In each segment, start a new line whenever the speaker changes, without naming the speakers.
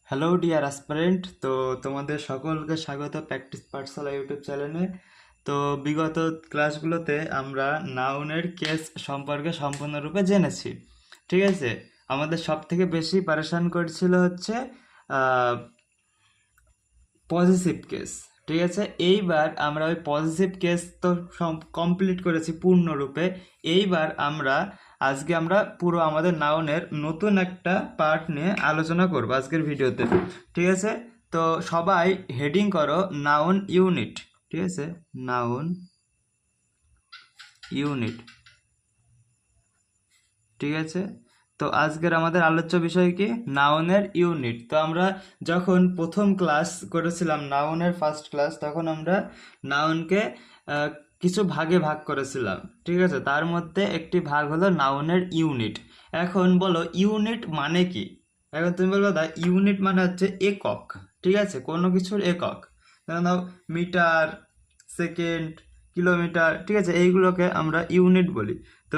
Hello dear aspirant, তো তোমাদের সকলকে স্বাগত প্র্যাকটিস পাঠশালা ইউটিউব চ্যানেলে। তো বিগত ক্লাসগুলোতে আমরা নাউনের কেস সম্পর্কে সম্পূর্ণরূপে জেনেছি। ঠিক আছে, আমাদের সব থেকে বেশি পারেশান করছিল হচ্ছে পজিটিভ কেস। ঠিক আছে, এইবার আমরা ওই পজিটিভ কেস তো কমপ্লিট করেছি পূর্ণরূপে। এইবার আজকে আমরা পুরো আমাদের নাউনের নতুন একটা পার্ট নিয়ে আলোচনা করব আজকের ভিডিওতে। ঠিক আছে, তো সবাই হেডিং করো নাউন ইউনিট। ঠিক আছে, নাউন ইউনিট। ঠিক আছে, তো আজকের আমাদের আলোচ্য বিষয় কি? নাউনের ইউনিট। তো আমরা যখন প্রথম ক্লাস করেছিলাম, নাউনের ফার্স্ট ক্লাস, তখন আমরা নাউনকে কিছু ভাগে ভাগ করেছিলাম। ঠিক আছে, তার মধ্যে একটি ভাগ হলো নাউনের ইউনিট। এখন বলো ইউনিট মানে কি? এখন তুমি বলবো দা ইউনিট মানে হচ্ছে একক। ঠিক আছে, কোনো কিছুর একক। যেমন মিটার, সেকেন্ড, কিলোমিটার। ঠিক আছে, এইগুলোকে আমরা ইউনিট বলি। তো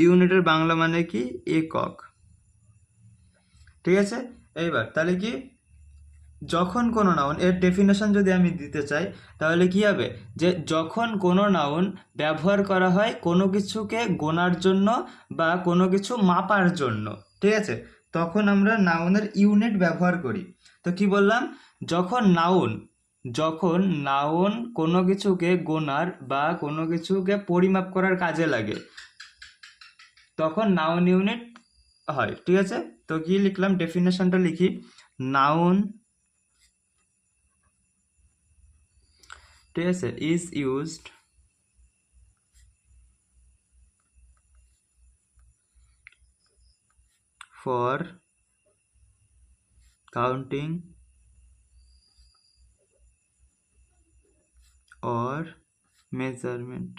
ইউনিটের বাংলা মানে কি? একক। ঠিক আছে, এইবার তাহলে কি, যখন কোনো নাউন এর ডেফিনেশন যদি আমি দিতে চাই, তাহলে কি হবে যে যখন কোনো নাউন ব্যবহার করা হয় কোনো কিছুকে গোনার জন্য বা কোনো কিছু মাপার জন্য, ঠিক আছে, তখন আমরা নাউনের ইউনিট ব্যবহার করি। তো কি বললাম, যখন নাউন কোনো কিছুকে গোনার বা কোনো কিছুকে পরিমাপ করার কাজে লাগে, তখন নাউন ইউনিট হয়। ঠিক আছে, তো কি লিখলাম, ডেফিনেশনটা লিখি। নাউন, ঠিক আছে, is used for counting or measurement।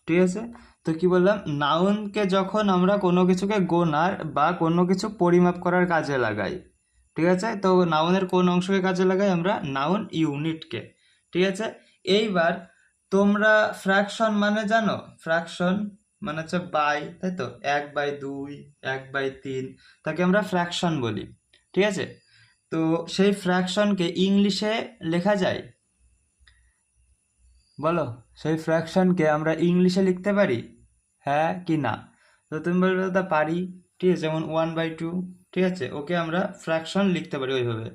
ঠিক আছে, তো কি বললাম, নাউনকে যখন আমরা কোনো কিছুকে গোনার বা কোনো কিছু পরিমাপ করার কাজে লাগাই। ঠিক আছে, তো নাউনের কোন অংশকে কাজে লাগাই আমরা? নাউন ইউনিটকে। ঠিক আছে, এইবার তোমরা ফ্র্যাকশন মানে জানো? ফ্র্যাকশন মানে হচ্ছে বাই, তাই তো, 1/2, 1/3, তাকে আমরা ফ্র্যাকশন বলি। ঠিক আছে, তো সেই ফ্র্যাকশনকে ইংলিশে লেখা যায়? বলো, সেই ফ্র্যাকশনকে আমরা ইংলিশে লিখতে পারি, হ্যাঁ কি না? তো তুমি বলবে দাদা পারি। ঠিক আছে, যেমন 1/2। ঠিক আছে, ওকে আমরা ফ্র্যাকশন লিখতে পারি ওইভাবে।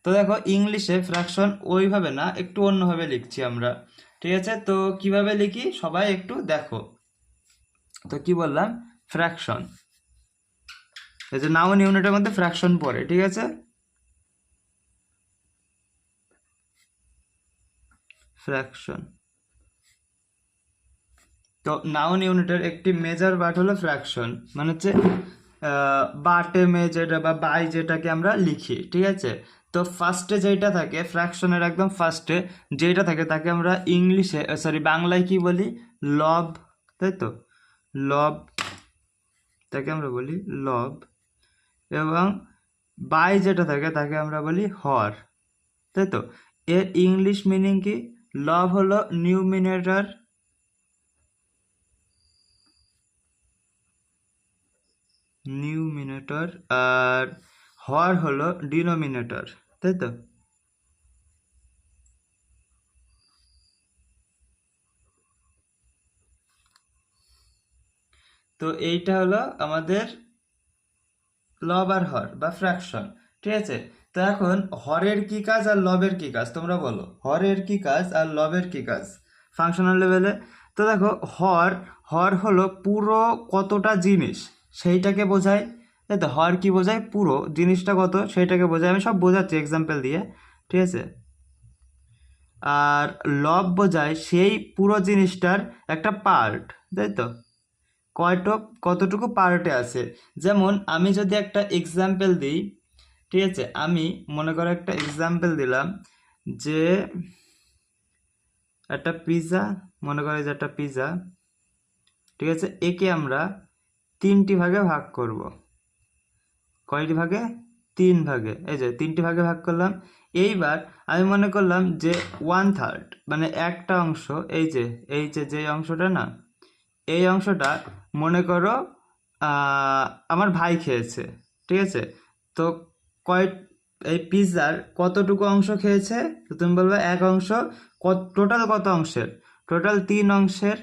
তো দেখো ইংলিশে ফ্র্যাকশন ওইভাবে না, একটু অন্যভাবে লিখছি আমরা। ঠিক আছে, তো কিভাবে লিখি সবাই একটু দেখো। তো কি বললাম, ফ্র্যাকশন। এই যে নাউন ইউনিটের মধ্যে ফ্র্যাকশন পড়ে। ঠিক আছে, ফ্র্যাকশন। তো নাউন ইউনিটের একটি মেজর পার্ট হলো ফ্র্যাকশন, মানে হচ্ছে বাটে মে যেটা বা বাই যেটাকে আমরা লিখি। ঠিক আছে, তো ফার্স্টে যেটা থাকে, ফ্র্যাকশনের একদম ফার্স্টে যেটা থাকে তাকে আমরা ইংলিশে, সরি, বাংলায় কি বলি? লব, তাই তো, লব, তাকে আমরা বলি লব। এবং বাই যেটা থাকে তাকে আমরা বলি হর, তাই তো। এর ইংলিশ মিনিং কি? লব হলো নিউমিনেটর, নিউমিনেটর, আর হর হলো ডিনোমিনেটর, তাই তো। তো এইটা হলো আমাদের লব আর হর বা ফ্র্যাকশন। ঠিক আছে, তো এখন হরের কি কাজ আর লবের কি কাজ তোমরা বলো, হরের কি কাজ আর লবের কি কাজ ফাংশনাল লেভেলে? তো দেখো, হর হর হলো পুরো কতটা জিনিস সেইটাকে বোঝায়, তাই তো। হর কি বোঝায়? পুরো জিনিসটা কত সেইটাকে বোঝায়। আমি সব বোঝাচ্ছি এক্সাম্পল দিয়ে। ঠিক আছে, আর লব বোঝায় সেই পুরো জিনিসটার একটা পার্ট, তাই তো, কতটুকু পার্টে আছে। যেমন আমি যদি একটা এক্সাম্পল দিই, ঠিক আছে, আমি মনে করো একটা এক্সাম্পল দিলাম যে একটা পিৎজা, মনে করে যে একটা পিৎজা, ঠিক আছে, একে আমরা 3টি ভাগে ভাগ করব। কয়টি ভাগে? 3 ভাগে। এই যে 3টি ভাগে ভাগ করলাম। এইবার আমি মনে করলাম যে 1/3, মানে একটা অংশ, এই যে যে অংশটা না, এই অংশটা মনে করো আমার ভাই খেয়েছে, ঠিক আছে। তো কয় এই পিৎজার কতটুকু অংশ খেয়েছে? তো তুমি বলবে এক অংশ। টোটাল কত অংশের? টোটাল 3 অংশের,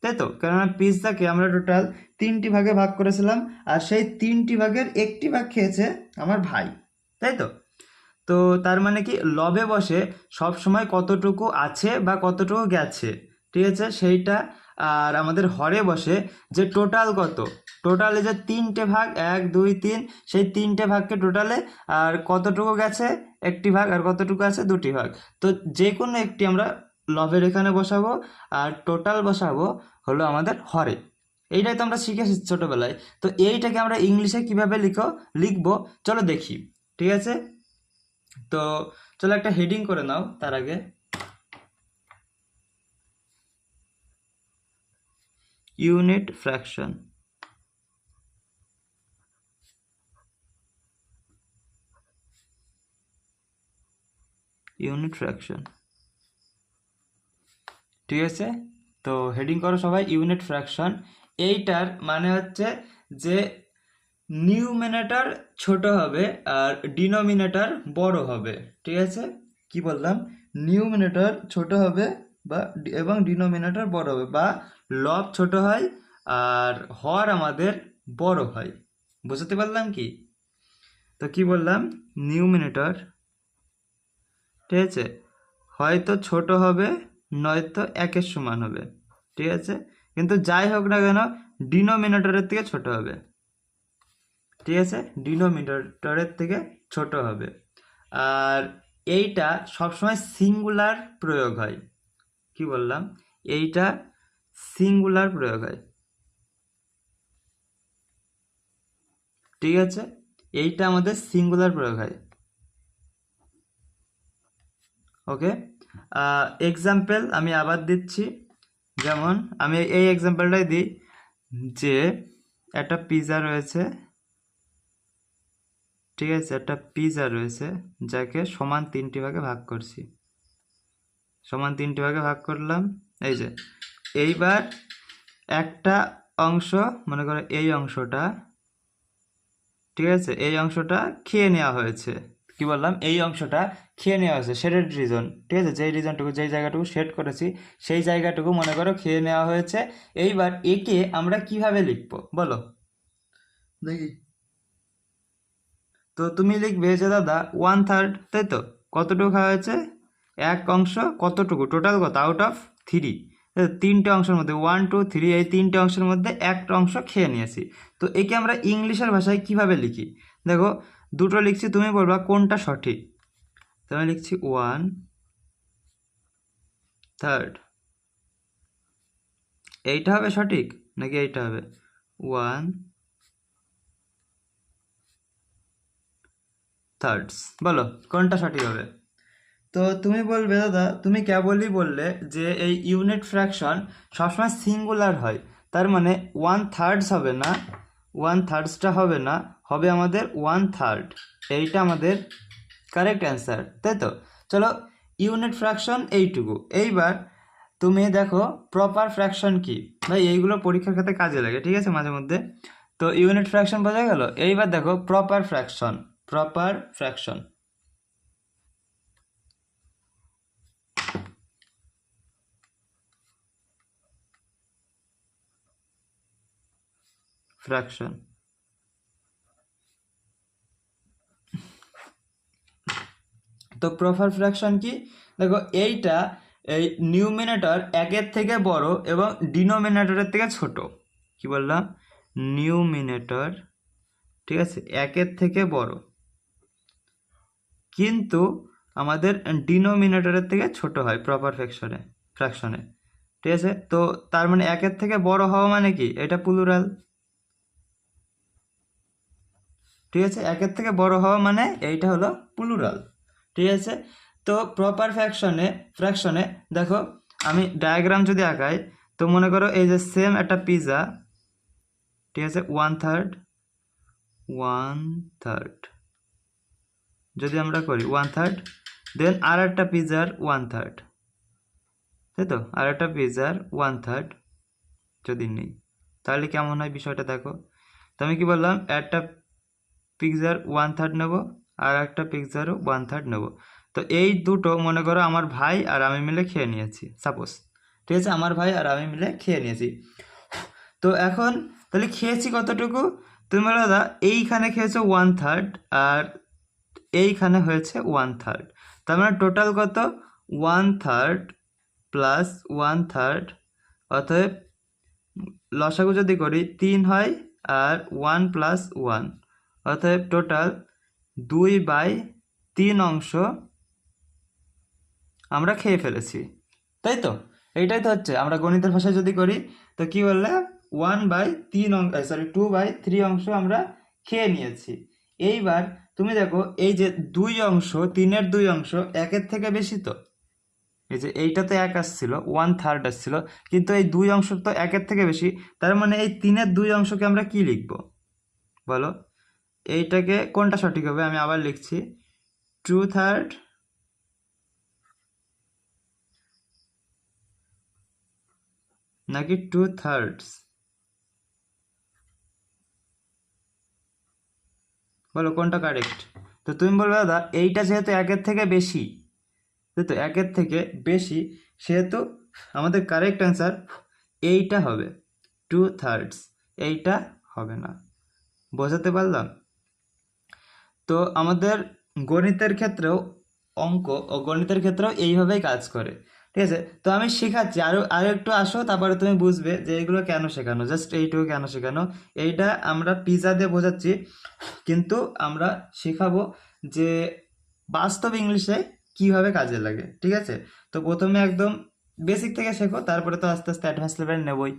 তাই তো? কেননা পিৎজাকে আমরা টোটাল 3টি ভাগে ভাগ করেছিলাম, আর সেই 3টি ভাগের একটি ভাগ খেয়েছে আমার ভাই, তাই তো? তো তার মানে কি লবে বসে সব সময় কতটুকু আছে বা কতটুকু গেছে, ঠিক আছে, সেইটা। আর আমাদের হরে বসে যে টোটাল কত, টোটালে যে 3টে ভাগ, 1 2 3, সেই 3টে ভাগকে টোটালে, আর কতটুকু গেছে একটি ভাগ, আর কতটুকু আছে 2টি ভাগ। তো যে কোনো একটি আমরা লবের এখানে বসাবো, আর টোটাল বসাবো হলো আমাদের হরে। এইটাই তো আমরা শিখেছি ছোটবেলায়। তো এইটাকে আমরা ইংলিশে কিভাবে লিখবো চলো দেখি, ঠিক আছে। তো চলো একটা হেডিং করে নাও তার আগে। Unit fraction. ইউনিট ফ্র্যাকশন, ঠিক আছে। তো হেডিং করো সবাই, ইউনিট ফ্র্যাকশন। এইটার মানে হচ্ছে যে নিউমিনেটর ছোট হবে আর ডিনোমিনেটর বড় হবে, ঠিক আছে। কি বললাম? নিউমিনেটর ছোট হবে বা এবং ডিনোমিনেটর বড় হবে, বা লব ছোট হয় আর হর আমাদের বড় হয়। বুঝতে পারলাম কি? তো কি বললাম? নিউমিনেটর, ঠিক আছে, হয়তো ছোট হবে নয়তো 1-এর সমান হবে, ঠিক আছে। কিন্তু যাই হোক না কেন ডিনোমিনেটরের থেকে ছোট হবে, ঠিক আছে, ডিনোমিনেটরের থেকে ছোট হবে। আর এইটা সবসময় সিঙ্গুলার প্রয়োগ হয়। কি বললাম? এইটা সিঙ্গুলার প্রয়োগ হয়, ঠিক আছে। এইটা আমাদের সিঙ্গুলার প্রয়োগ হয়, ওকে। এক্সাম্পল আমি আবার দিচ্ছি। যেমন আমি এই এক্সাম্পলটাই দিই, যে একটা পিৎজা রয়েছে, ঠিক আছে, একটা পিৎজা রয়েছে যাকে সমান 3টি ভাগে ভাগ করছি। সমান 3টি ভাগে ভাগ করলাম, এই যে। এইবার একটা অংশ, মনে করো এই অংশটা, ঠিক আছে, এই অংশটা খেয়ে নেওয়া হয়েছে। কি বললাম? এই অংশটা খেয়ে নেওয়া হয়েছে, শেডেড রিজন, ঠিক আছে, যেই রিজনটুকু, যেই জায়গাটুকু শেড করেছি সেই জায়গাটুকু মনে করো খেয়ে নেওয়া হয়েছে। এইবার একে আমরা কিভাবে লিখবো বলো দেখি। তো তুমি লিখবে যে দাদা 1/3, তাই তো? কতটুকু খাওয়া হয়েছে? এক অংশ। কতটুকু? টোটাল কত? Out of 3। 3টে অংশের মধ্যে 1 2 3, এই 3টে অংশের মধ্যে একটা অংশ খেয়ে নিয়েছি। তো একে আমরা ইংলিশের ভাষায় কিভাবে লিখি দেখো। দুটো লিখছি, তুমি বলবা কোনটা সঠিক। তো আমি লিখছি 1/3। এইটা হবে সঠিক নাকি এইটা হবে? 1/3 বলো কোনটা সঠিক হবে? তো তুমি বলবে দাদা তুমি কেবলই বললে যে এই ইউনিট ফ্র্যাকশন সবসময় সিঙ্গুলার হয়, তার মানে 1/3 হবে না, 1/3টা হবে না, হবে আমাদের 1/3। এইটা আমাদের কারেক্ট অ্যান্সার, তাই তো? চলো, ইউনিট ফ্র্যাকশন এইটুকু। এইবার তুমি দেখো প্রপার ফ্র্যাকশন কি। ভাই এইগুলো পরীক্ষার ক্ষেত্রে কাজে লাগে, ঠিক আছে, মাঝে মধ্যে। তো ইউনিট ফ্র্যাকশন বোঝা গেল। এইবার দেখো proper fraction. Proper fraction, fraction. তো প্রপার ফ্র্যাকশন কি দেখো, এইটা এই নিউমিনেটর 1-এর থেকে বড় এবং ডিনোমিনেটরের থেকে ছোট। কি বললাম? নিউমিনেটর, ঠিক আছে, 1-এর থেকে বড়, কিন্তু আমাদের ডিনোমিনেটরের থেকে ছোট হয় প্রপার ফ্র্যাকশনে, ঠিক আছে। তো তার মানে 1-এর থেকে বড় হওয়া মানে কি? এটা প্লুরাল, ঠিক আছে। 1-এর থেকে বড় হওয়া মানে এইটা হলো প্লুরাল, ঠিক আছে। তো প্রপার ফ্র্যাকশনে দেখো, আমি ডায়াগ্রাম যদি আঁকাই, তো মনে করো এই যে সেম একটা পিৎজা, ঠিক আছে, 1/3 যদি আমরা করি 1/3, দেন আর একটা পিৎজার 1/3, তাই তো? আর একটা পিৎজার 1/3 যদি নেই, তাহলে কেমন হয় বিষয়টা দেখো। তো আমি কি বললাম, একটা পিৎজার 1/3 নেব আর একটা পিৎজারও 1/3 নেব। তো এই দুটো মনে করো আমার ভাই আর আমি মিলে খেয়ে নিয়েছি, সাপোজ। ঠিক আছে, আমার ভাই আর আমি মিলে খেয়ে নিয়েছি। তো এখন তাহলে খেয়েছি কতটুকু? তুমি বলো দাদা এইখানে খেয়েছো 1/3 আর এইখানে হয়েছে 1/3, তার মানে টোটাল কত? 1/3 প্লাস 1/3, অতএব লসাগু যদি করি 3 হয় আর 1 প্লাস 1, অতএব টোটাল 2/3 অংশ আমরা খেয়ে ফেলেছি, তাই তো? এইটাই তো হচ্ছে, আমরা গণিতের ভাষায় যদি করি তো কি বললে, 1/3 অংশ, সরি 2/3 অংশ আমরা খেয়ে নিয়েছি। এইবার তুমি দেখো এই যে 2 অংশ, 3-এর 2 অংশ 1-এর থেকে বেশি তো। এই যে এইটা তো 1 আসছিল, 1/3 আসছিল, কিন্তু এই 2 অংশ তো 1-এর থেকে বেশি। তার মানে এই 3-এর 2 অংশকে আমরা কি লিখবো বলো? এইটাকে কোনটা সঠিক হবে? আমি আবার লিখছি, 2/3 নাকি 2/3? বলো কোনটা কারেক্ট? তো তুমি বলবে দাদা এইটা যেহেতু 1-এর থেকে বেশি, তাই তো 1-এর থেকে বেশি, সেহেতু আমাদের কারেক্ট অ্যান্সার এইটা হবে, 2/3। এইটা হবে না। বোঝাতে পারলাম? তো আমাদের গণিতের ক্ষেত্রেও, অঙ্ক ও গণিতের ক্ষেত্রেও এইভাবেই কাজ করে। ঠিক আছে, তো আমি শেখাচ্ছি, আরও একটু আসো, তারপরে তুমি বুঝবে যে এগুলো কেন শেখানো, জাস্ট এইটুকু কেন শেখানো। এইটা আমরা পিজা দিয়ে বোঝাচ্ছি, কিন্তু আমরা শেখাবো যে বাস্তব ইংলিশে কিভাবে কাজে লাগে। ঠিক আছে, তো প্রথমে একদম বেসিক থেকে শেখো, তারপরে তো আস্তে আস্তে অ্যাডভান্স লেভেল নেবই।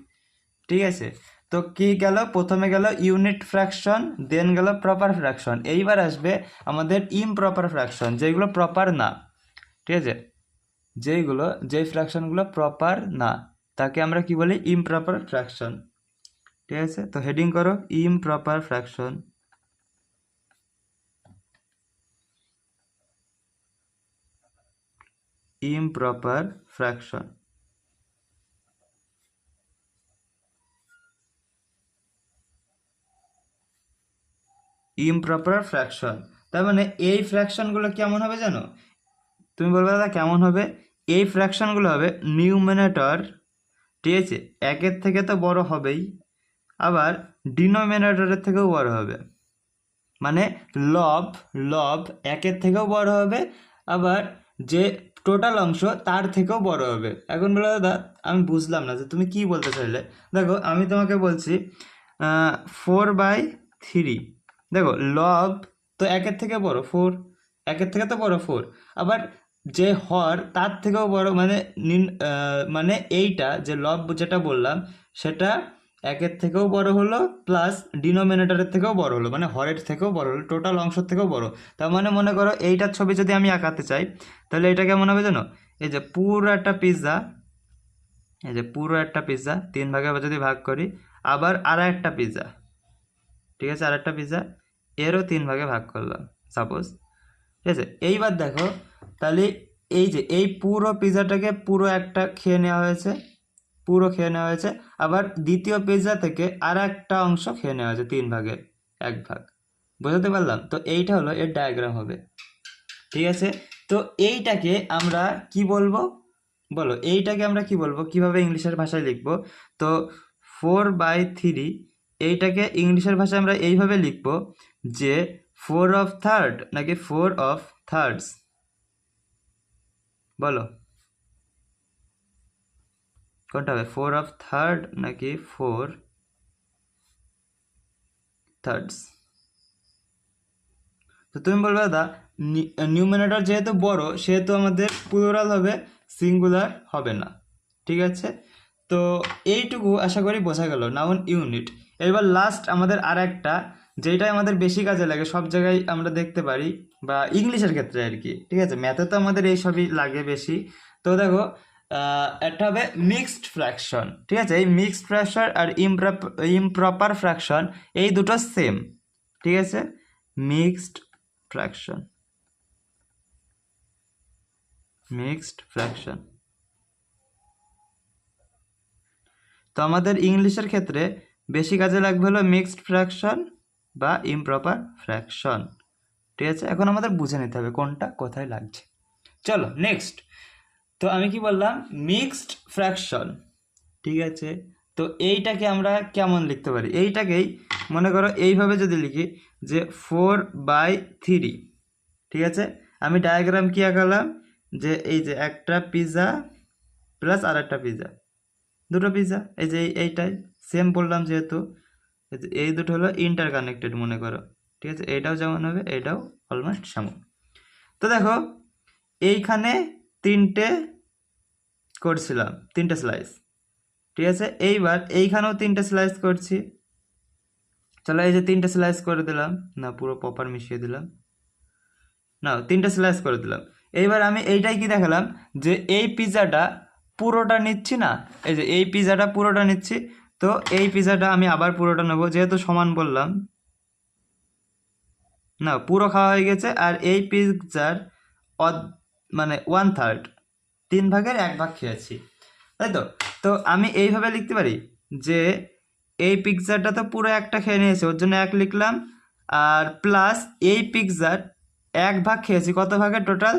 ঠিক আছে, তো কি গেল, প্রথমে গেল ইউনিট ফ্র্যাকশন, দেন গেল প্রপার ফ্র্যাকশন। এইবার আসবে আমাদের ইমপ্রপার ফ্র্যাকশন, যেগুলো প্রপার না। ঠিক আছে, যেই ফ্র্যাকশনগুলো প্রপার না তাকে আমরা কি বলি, ইমপ্রপার ফ্র্যাকশন। ঠিক আছে, তো হেডিং করো improper fraction. Improper fraction, improper fraction. তার মানে এই ফ্র্যাকশনগুলো কেমন হবে জানো? তুমি বলবে দাদা কেমন হবে? এই ফ্র্যাকশনগুলো হবে নিউমিনেটর, ঠিক আছে, 1-এর থেকে তো বড় হবেই, আবার ডিনোমিনেটরের থেকেও বড় হবে। মানে লব লব 1-এর থেকেও বড় হবে, আবার যে টোটাল অংশ তার থেকেও বড় হবে। এখন বলো দাদা আমি বুঝলাম না যে তুমি কি বলতে চাইলে। দেখো আমি তোমাকে বলছি 4/3, দেখো লব তো 1-এর থেকে বড় 4, 1-এর থেকে তো বড় 4, আবার যে হর তার থেকেও বড়, মানে মানে এইটা যে লব যেটা বললাম সেটা 1-এর থেকেও বড় হলো, প্লাস ডিনোমিনেটরের থেকেও বড় হলো, মানে হরের থেকেও বড় হলো, টোটাল অংশের থেকেও বড়। তার মানে মনে করো এইটার ছবি যদি আমি আঁকাতে চাই, তাহলে এটা কেমন হবে জানো? এই যে পুরো একটা পিৎজা, এই যে পুরো একটা পিৎজা 3 ভাগে যদি ভাগ করি, আবার আর একটা পিৎজা, ঠিক আছে, আর একটা পিৎজা এরও 3 ভাগে ভাগ করলাম, সাপোজ। ঠিক আছে, এইবার দেখো তাহলে এই যে এই পুরো পিৎজাটাকে পুরো একটা খেয়ে নেওয়া হয়েছে, পুরো খেয়ে নেওয়া হয়েছে, আবার দ্বিতীয় পিৎজা থেকে আর একটা অংশ খেয়ে নেওয়া হয়েছে 3 ভাগের 1 ভাগ। বোঝাতে পারলাম? তো এইটা হলো এর ডায়াগ্রাম হবে। ঠিক আছে, তো এইটাকে আমরা কি বলবো বলো? এইটাকে আমরা কি বলবো, কিভাবে ইংলিশের ভাষায় লিখবো? তো 4/3, এইটাকে ইংলিশের ভাষায় আমরা এইভাবে লিখবো যে 4/3 নাকি 4/3 বলো কোনটা হবে, 4/3 নাকি 4/3? তো তুমি বলবে দাদা নিউমিনেটর যেহেতু বড় সেহেতু আমাদের প্লুরাল হবে, সিঙ্গুলার হবে না। ঠিক আছে, তো এইটুকু আশা করি বোঝা গেল নাউন ইউনিট। এবার লাস্ট আমাদের আর একটা, যেটাই আমাদের বেশি কাজে লাগে, সব জায়গায় আমরা দেখতে পারি, বা ইংলিশের ক্ষেত্রে আর কি। ঠিক আছে, ম্যাথে তো আমাদের এই সবই লাগে বেশি। তো দেখো একটা হবে মিক্সড ফ্র্যাকশন। ঠিক আছে, এই মিক্সড ফ্র্যাকশন আর ইমপ্রপার ফ্র্যাকশন এই দুটো সেম। ঠিক আছে, মিক্সড ফ্র্যাকশন, মিক্সড ফ্র্যাকশন। তো আমাদের ইংলিশের ক্ষেত্রে বেশি কাজে লাগবে হলো মিক্সড ফ্র্যাকশন বা ইমপ্রপার ফ্র্যাকশন। ঠিক আছে, এখন আমাদের বুঝে নিতে হবে কোনটা কোথায় লাগছে। চলো নেক্সট। তো আমি কি বললাম, মিক্সড ফ্র্যাকশন। ঠিক আছে, তো এইটাকে আমরা কেমন লিখতে পারি, এইটাকেই মনে করো এইভাবে যদি লিখি যে 4/3। ঠিক আছে, আমি ডায়াগ্রাম কি আঁকালাম, যে এই যে একটা পিৎজা প্লাস আর একটা পিৎজা, দুটো পিৎজা, এই যে এইটাই সেম বললাম, যেহেতু এই দুটো হলো ইন্টারকানেক্টেড মনে করো। ঠিক আছে, এইটাও যেমন হবে এইটাও অলমোস্ট সেমন। তো দেখো এইখানে তিনটে করছিলাম, তিনটে স্লাইস। ঠিক আছে, এইবার এইখানেও তিনটে স্লাইস করছি। চলো এই যে তিনটে স্লাইস করে দিলাম, না পুরো প্রপার মিশিয়ে দিলাম, না তিনটে স্লাইস করে দিলাম। এইবার আমি এইটাই কি দেখালাম, যে এই পিৎজাটা পুরোটা নিচ্ছি না, এই যে এই পিৎজাটা পুরোটা নিচ্ছি, তো এই পিৎজাটা আমি আবার পুরোটা নেবো, যেহেতু সমান বললাম, না পুরো খাওয়া হয়ে গেছে। আর এই পিৎজার মানে 1/3, 3/1 খেয়েছি, তাই তো। তো আমি এইভাবে লিখতে পারি যে এই পিৎজাটা তো পুরো একটা খেয়ে নিয়েছে, ওর জন্য 1 লিখলাম, আর প্লাস এই পিৎজার 1 ভাগ খেয়েছি, কত ভাগের, টোটাল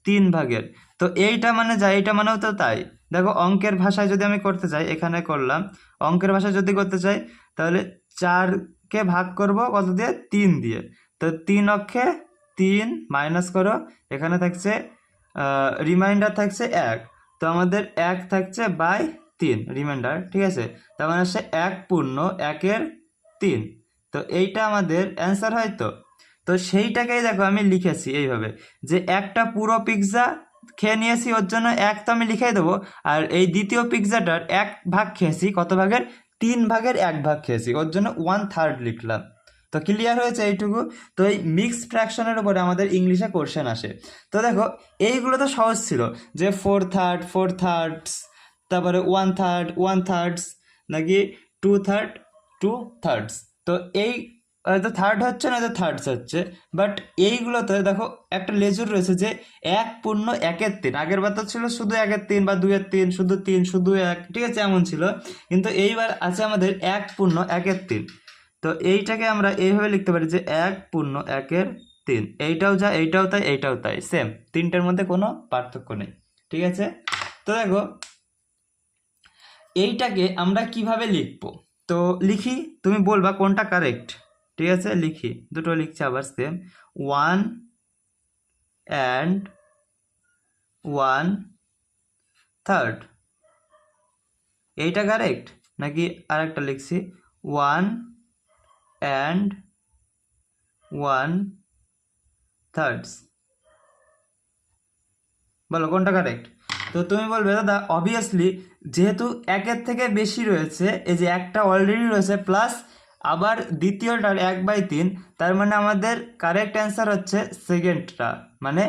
3 ভাগের। তো এইটা মানে যা, এইটা মানেও তো তাই। দেখো অঙ্কের ভাষায় যদি আমি করতে চাই, এখানে করলাম, অঙ্কের ভাষায় যদি করতে চাই তাহলে 4কে ভাগ করব কত দিয়ে, 3 দিয়ে। তো 3 অক্ষে 3 মাইনাস করো, এখানে থাকছে রিমাইন্ডার থাকছে 1, তো আমাদের 1 থাকছে বাই 3 রিমাইন্ডার। ঠিক আছে, তার মানে হচ্ছে 1/1/3। তো এইটা আমাদের অ্যান্সার হয়। তো তো সেইটাকেই দেখো আমি লিখেছি এইভাবে, যে একটা পুরো পিৎজা খেয়ে নিয়েছি, ওর জন্য 1 তো আমি লিখেই দেবো, আর এই দ্বিতীয় পিৎজাটার 1 ভাগ খেয়েছি, কত ভাগের, 3/1 খেয়েছি, ওর জন্য 1/3 লিখলাম। তো ক্লিয়ার হয়েছে এইটুকু। তো এই মিক্স ফ্র্যাকশনের উপরে আমাদের ইংলিশে কোশ্চেন আসে। তো দেখো এইগুলো তো সহজ ছিল, যে 4/3 4/3, তারপরে 1/3 1/3, নাকি 2/3 2/3। তো এই হয়তো থার্ড হচ্ছে না, তো থার্ডস হচ্ছে, বাট এইগুলোতে দেখো একটা লেজুর রয়েছে, যে 1/1/3। আগের বার তো ছিল শুধু 1/3 বা 2/3, শুধু 3 শুধু 1, ঠিক আছে এমন ছিল, কিন্তু এইবার আছে আমাদের 1/1/3। তো এইটাকে আমরা এইভাবে লিখতে পারি যে 1/1/3। এইটাও যা, এইটাও তাই, এইটাও তাই, সেম, তিনটের মধ্যে কোনো পার্থক্য নেই। ঠিক আছে, তো দেখো এইটাকে আমরা কিভাবে লিখবো, তো লিখি, তুমি বলবা কোনটা কারেক্ট। ঠিক আছে, লিখি, দুটো লিখছি আবার সেম, 1/1/3, এইটা কারেক্ট, নাকি আরেকটা লিখছি 1/1/3, বলো কোনটা কারেক্ট। তো তুমি বলবে দাদা অবভিয়াসলি, যেহেতু 1-এর থেকে বেশি রয়েছে, এই যে একটা অলরেডি রয়েছে প্লাস আবার দ্বিতীয়টার 1/3, তার মানে আমাদের কারেক্ট অ্যান্সার হচ্ছে সেকেন্ডটা, মানে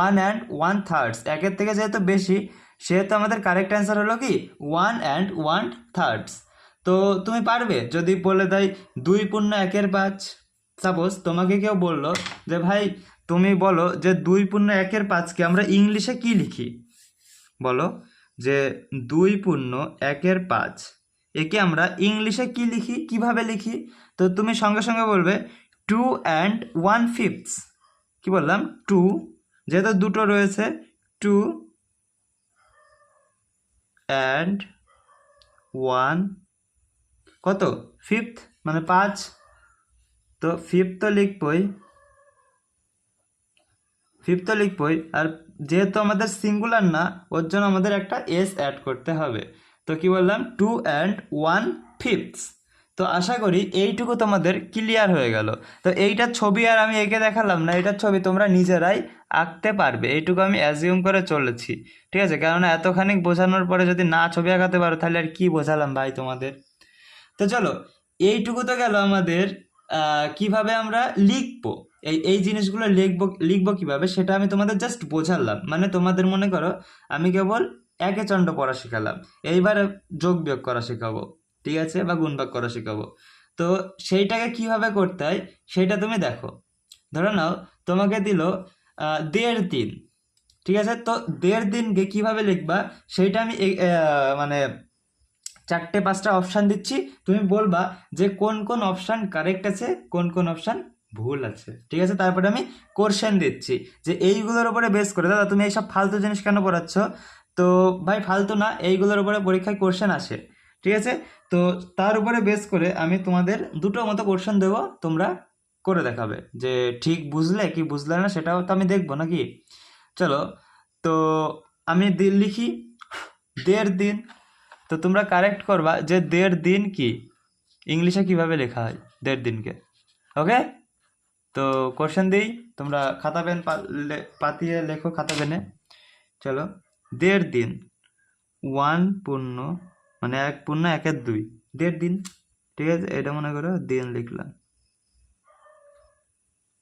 1/1/3। 1-এর থেকে যেহেতু বেশি, সেহেতু আমাদের কারেক্ট অ্যান্সার হলো কি 1/1/3। তো তুমি পারবে যদি বলে দেয় 2/1/5, সাপোজ তোমাকে কেউ বললো যে ভাই তুমি বলো যে 2/1/5কে আমরা ইংলিশে কি লিখি, বলো যে 2/1/5 একে আমরা ইংলিশে কি লিখি, কিভাবে লিখি। তো তুমি সঙ্গে সঙ্গে বলবে 2 1/5। কি বললাম, 2, যেহেতু দুটো রয়েছে, 2 1 কত, 5, মানে 5। তো 5 তো লিখবই, আর যেহেতু আমাদের সিঙ্গুলার না, ওর জন্য আমাদের একটা এস অ্যাড করতে হবে। তো কি বললাম, 2 1/5। তো আশা করি এইটুকু তোমাদের ক্লিয়ার হয়ে গেল। তো এইটার ছবি আর আমি এঁকে দেখালাম না, এটার ছবি তোমরা নিজেরাই আঁকতে পারবে, এইটুকু আমি অ্যাজিউম করে চলেছি। ঠিক আছে, কেননা এতখানি বোঝানোর পরে যদি না ছবি আঁকাতে পারো, তাহলে আর কি বোঝালাম ভাই তোমাদের। তো চলো এইটুকু তো গেল আমাদের কিভাবে আমরা লিখবো, এই জিনিসগুলো লিখবো কিভাবে, সেটা আমি তোমাদের জাস্ট বোঝালাম। মানে তোমাদের মনে করো আমি কেবল একে চন্ড পড়া শেখালাম, এইবার যোগ বিয়োগ করা শেখাবো, ঠিক আছে, বা গুণ ভাগ করা শেখাবো। তো সেইটাকে কিভাবে করতে হয় সেটা তুমি দেখো। ধরে নাও তোমাকে দিল 1.5 দিন, ঠিক আছে, তো 1.5 দিনকে কিভাবে লিখবা সেইটা আমি মানে চারটে পাঁচটা অপশান দিচ্ছি, তুমি বলবা যে কোন কোন অপশান কারেক্ট আছে, কোন কোন অপশান ভুল আছে, ঠিক আছে? তারপরে আমি কোশ্চেন দিচ্ছি যে এইগুলোর উপরে বেস করে, দাদা তুমি এইসব ফালতু জিনিস কেন পড়াচ্ছ? তো ভাই ফালতু না, এইগুলোর উপরে পরীক্ষায় কোশ্চেন আসে, ঠিক আছে? তো তার উপরে বেস করে আমি তোমাদের দুটো মতো কোশ্চেন দেবো, তোমরা করে দেখাবে যে ঠিক বুঝলে কি বুঝলে না, সেটাও তো আমি দেখবো নাকি। চলো, তো আমি লিখি 1.5 দিন। তো তোমরা কারেক্ট করবা যে 1.5 দিন কি ইংলিশে কিভাবে লেখা হয় 1.5 দিনকে। ওকে, তো কোশ্চেন দিই, তোমরা খাতা পেন পাতিয়ে লেখো খাতা পেনে। চলো, 1.5 দিন, 1 পূর্ণ মানে 1 পূর্ণ 1-এর 2, 1.5 দিন, ঠিক আছে? এটা মনে করো দিন লিখলাম,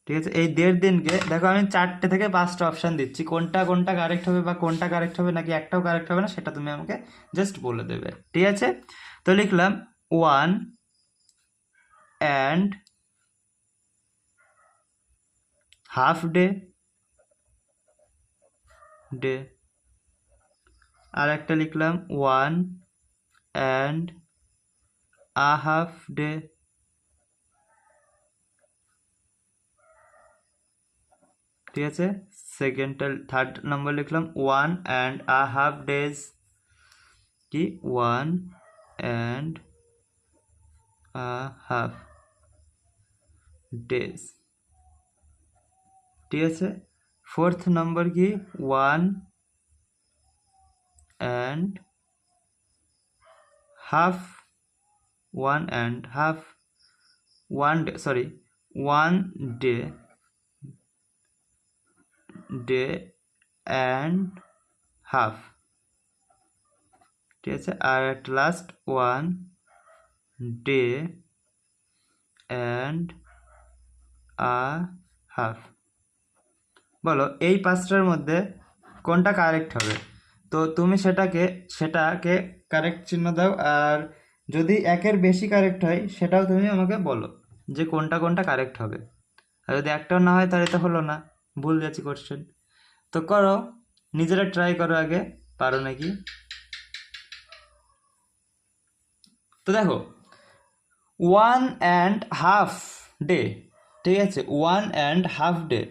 ঠিক আছে? এই 1.5 দিনকে দেখো আমি 4টে থেকে 5টা অপশান দিচ্ছি, কোনটা কোনটা কারেক্ট হবে বা কোনটা কারেক্ট হবে নাকি একটাও কারেক্ট হবে না সেটা তুমি আমাকে জাস্ট বলে দেবে, ঠিক আছে? তো লিখলাম 1 and half day, আর একটা লিখলাম 1 and a half day, ঠিক আছে? থার্ড নম্বর লিখলাম 1 and a half days, কি 1 and a half days, ঠিক আছে? ফোর্থ নম্বর কি 1 and half, 1 and half, 1 day, sorry 1 day and half, ঠিক আছে? আর at last 1 day and a half। বলো এই 5টার মধ্যে কোনটা কারেক্ট হবে? তো তুমি সেটাকে কারেক্ট চিহ্ন দাও, আর যদি 1-এর বেশি কারেক্ট হয় সেটাও তুমি আমাকে বলো যে কোনটা কোনটা কারেক্ট হবে। আর যদি একটাও না হয় তাহলে তো হলো না, ভুল যাচ্ছি কোশ্চেন। তো করো, নিজেরা ট্রাই করো আগে, পারো নাকি। তো দেখো 1.5 ডে, ঠিক আছে? 1.5 ডে,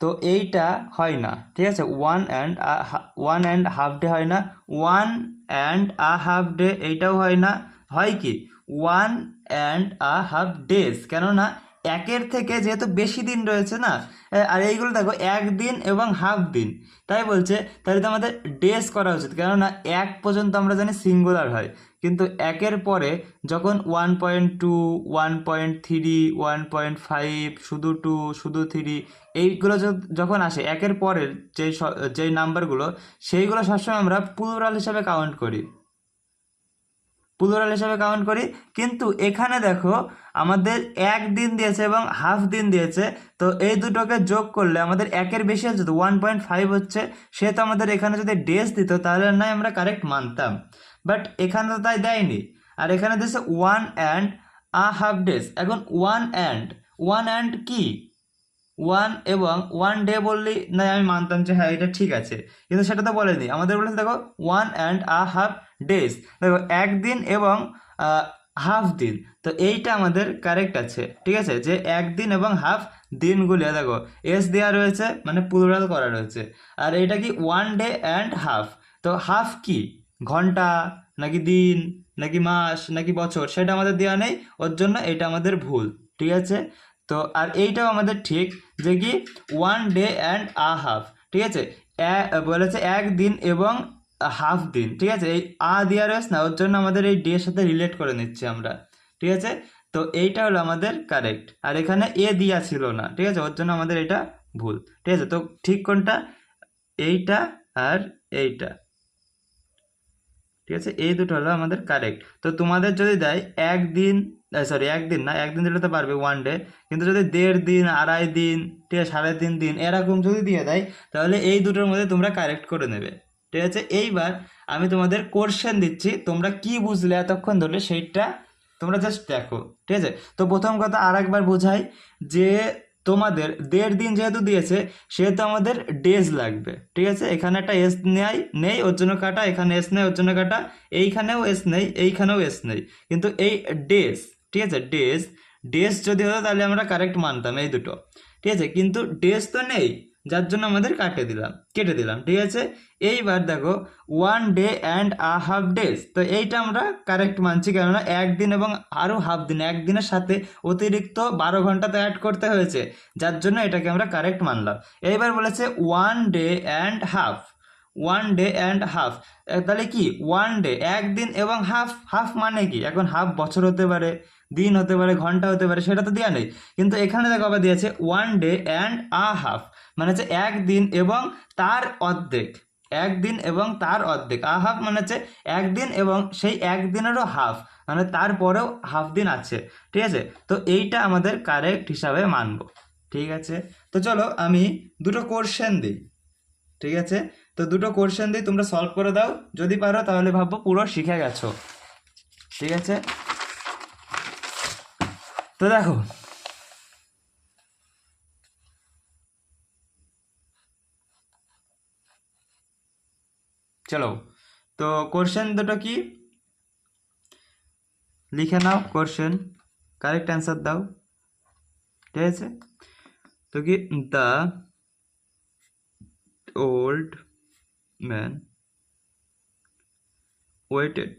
তো এইটা হয় না, ঠিক আছে? 1.5 ডে হয় না, 1.5 ডে এইটাও হয় না, হয় কি 1.5 ডেজ, কেননা 1-এর থেকে যেহেতু বেশি দিন রয়েছে না, আর এইগুলো দেখো 1 দিন এবং হাফ দিন, তাই বলছে তাহলে তো আমাদের ডেজ করা উচিত, কেননা 1 পর্যন্ত আমরা জানি সিঙ্গুলার হয়, কিন্তু 1-এর পরে যখন 1.2, 1.3, 1.5, শুধু 2, শুধু 3, এইগুলো যখন আসে 1-এর পরের যেই নাম্বারগুলো, সেইগুলো সবসময় আমরা প্লুরাল হিসাবে কাউন্ট করি, কিন্তু এখানে দেখো আমাদের 1 দিন দিয়েছে এবং হাফ দিন দিয়েছে, তো এই দুটোকে যোগ করলে আমাদের 1-এর বেশি হচ্ছে, তো 1.5 হচ্ছে, সেহেতু আমাদের এখানে যদি ডেজ দিত তাহলে নয় আমরা কারেক্ট মানতাম, বাট এখানে তো তাই দেয়নি। আর এখানে দিয়েছে 1.5 ডেজ। এখন 1 and কি 1 এবং 1 ডে বললেই না আমি মানতাম যে হ্যাঁ এটা ঠিক আছে, কিন্তু সেটা তো বলেনি, আমাদের বলেছে দেখো 1.5 ডেজ, দেখো 1 দিন এবং হাফ দিন, তো এইটা আমাদের কারেক্ট আছে, ঠিক আছে? যে 1 দিন এবং হাফ দিনগুলি দেখো এস দেওয়া রয়েছে মানে প্লুরাল করা রয়েছে, আর এটা কি 1 ডে অ্যান্ড হাফ, তো হাফ কি ঘন্টা নাকি দিন নাকি মাস নাকি বছর সেটা আমাদের দেওয়া নেই, ওর জন্য এটা আমাদের ভুল, ঠিক আছে? তো আর এইটাও আমাদের ঠিক, যে কি 1 ডে অ্যান্ড আ হাফ, ঠিক আছে? বলেছে 1 দিন এবং হাফ দিন, ঠিক আছে? এই দেওয়া রয়েছে না, ওর জন্য আমাদের এই ডে এর সাথে রিলেট করে নিচ্ছি আমরা, ঠিক আছে? তো এইটা হলো আমাদের কারেক্ট, আর এখানে দেওয়া ছিল না, ঠিক আছে? ওর জন্য আমাদের এটা ভুল, ঠিক আছে? তো ঠিক কোনটা? এইটা আর এইটা, ঠিক আছে? এই দুটো হলো আমাদের কারেক্ট। তো তোমাদের যদি দেয় 1 দিন, সরি 1 দিন না, 1 দিন দিলে তো পারবে 1 ডে, কিন্তু যদি 1.5 দিন, 2.5 দিন, ঠিক আছে 3.5 দিন এরকম যদি দিয়ে দেয়, তাহলে এই দুটোর মধ্যে তোমরা কারেক্ট করে নেবে, ঠিক আছে? এইবার আমি তোমাদের কোশ্চেন দিচ্ছি, তোমরা কি বুঝলে এতক্ষণ ধরে সেইটা তোমরা জাস্ট দেখো, ঠিক আছে? তো প্রথম কথা আর একবার বোঝাই যে তোমাদের 1.5 দিন যেহেতু দিয়েছে সেহেতু আমাদের ডেজ লাগবে, ঠিক আছে। এখানে একটা এস নেই ওর জন্য কাটা, এখানে এস নেই ওর জন্য কাটা, এইখানেও এস নেই এইখানেও এস নেই, কিন্তু এই ডেজ, ঠিক আছে, ডেজ ডেজ যদি হতো তাহলে আমরা কারেক্ট মানতাম এই দুটো, ঠিক আছে, কিন্তু ডেজ তো নেই যার জন্য আমাদের কেটে দিলাম, ঠিক আছে। এইবার দেখো 1 day and a half days, তো এইটা আমরা কারেক্ট মানছি, কেননা একদিন এবং আরও হাফ দিন, একদিনের সাথে অতিরিক্ত 12 ঘন্টা তো অ্যাড করতে হয়েছে, যার জন্য এটাকে আমরা কারেক্ট মানলাম। এইবার বলেছে 1 day and half, 1 day and half, তাহলে কি 1 ডে একদিন এবং হাফ, হাফ মানে কি, এখন হাফ বছর হতে পারে, দিন হতে পারে, ঘন্টা হতে পারে, সেটা তো দেওয়া নেই, কিন্তু এখানে দেখো আবার দিয়েছে 1 ডে অ্যান্ড আ হাফ, মানে হচ্ছে একদিন এবং তার অর্ধেক, একদিন এবং তার অর্ধেক, আ হাফ মানে হচ্ছে একদিন এবং সেই একদিনেরও হাফ, মানে তারপরেও হাফ দিন আছে, ঠিক আছে। তো এইটা আমাদের কারেক্ট হিসাবে মানবো, ঠিক আছে। তো চলো আমি দুটো কোশ্চেন দিই, ঠিক আছে। তো দুটো কোশ্চেন দিই, তোমরা সলভ করে দাও, যদি পারো তাহলে ভাববো পুরো শিখে গেছো, ঠিক আছে। তো দেখো, চলো, তো কোশ্চেন দুটো কি লিখে নাও, কোশ্চেন কারেক্ট অ্যান্সার দাও, ঠিক আছে। তো কি, the old man waited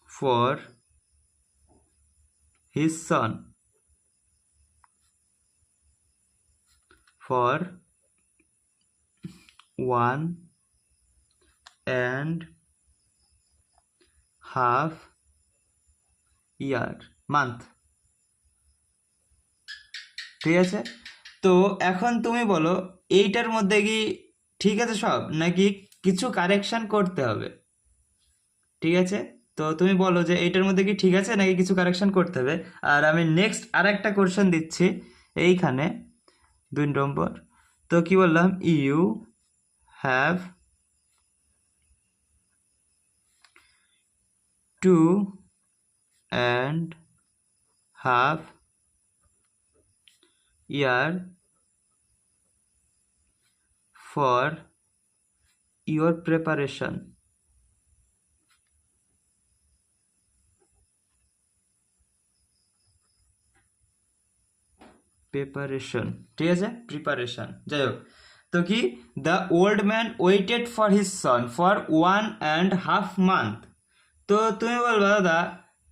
for his son for 1.5 year month, ঠিক আছে। তো এখন তুমি বলো এইটার মধ্যে কি ঠিক আছে সব, নাকি কিছু কারেকশন করতে হবে, ঠিক আছে। তো তুমি বলো যে এইটার মধ্যে কি ঠিক আছে নাকি কিছু কারেকশন করতে হবে। আর আমি নেক্সট আর একটা কোশ্চেন দিচ্ছি এইখানে 2 নম্বর। তো কি বললাম, you have two and half year for your preparation, ঠিক আছে, প্রিপারেশন, যাই হোক। তো কি, the old man waited for his son for 1.5 month। তো তুমি বলবা দাদা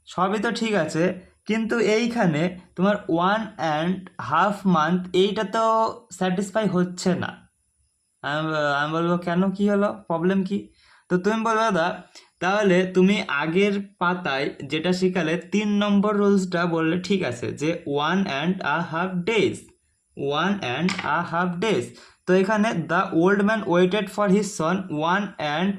সবই তো ঠিক আছে, কিন্তু এইখানে তোমার 1.5 month এইটা তো স্যাটিসফাই হচ্ছে না। আমি বলবো কেন, কি হলো, প্রবলেম কি। তো তুমি বলবে দাদা তাহলে তুমি আগের পাতায় যেটা শিখালে 3 নম্বর রুলসটা বললে ঠিক আছে, যে 1.5 days, 1.5 days। তো এখানে the old man waited for his Son 1 and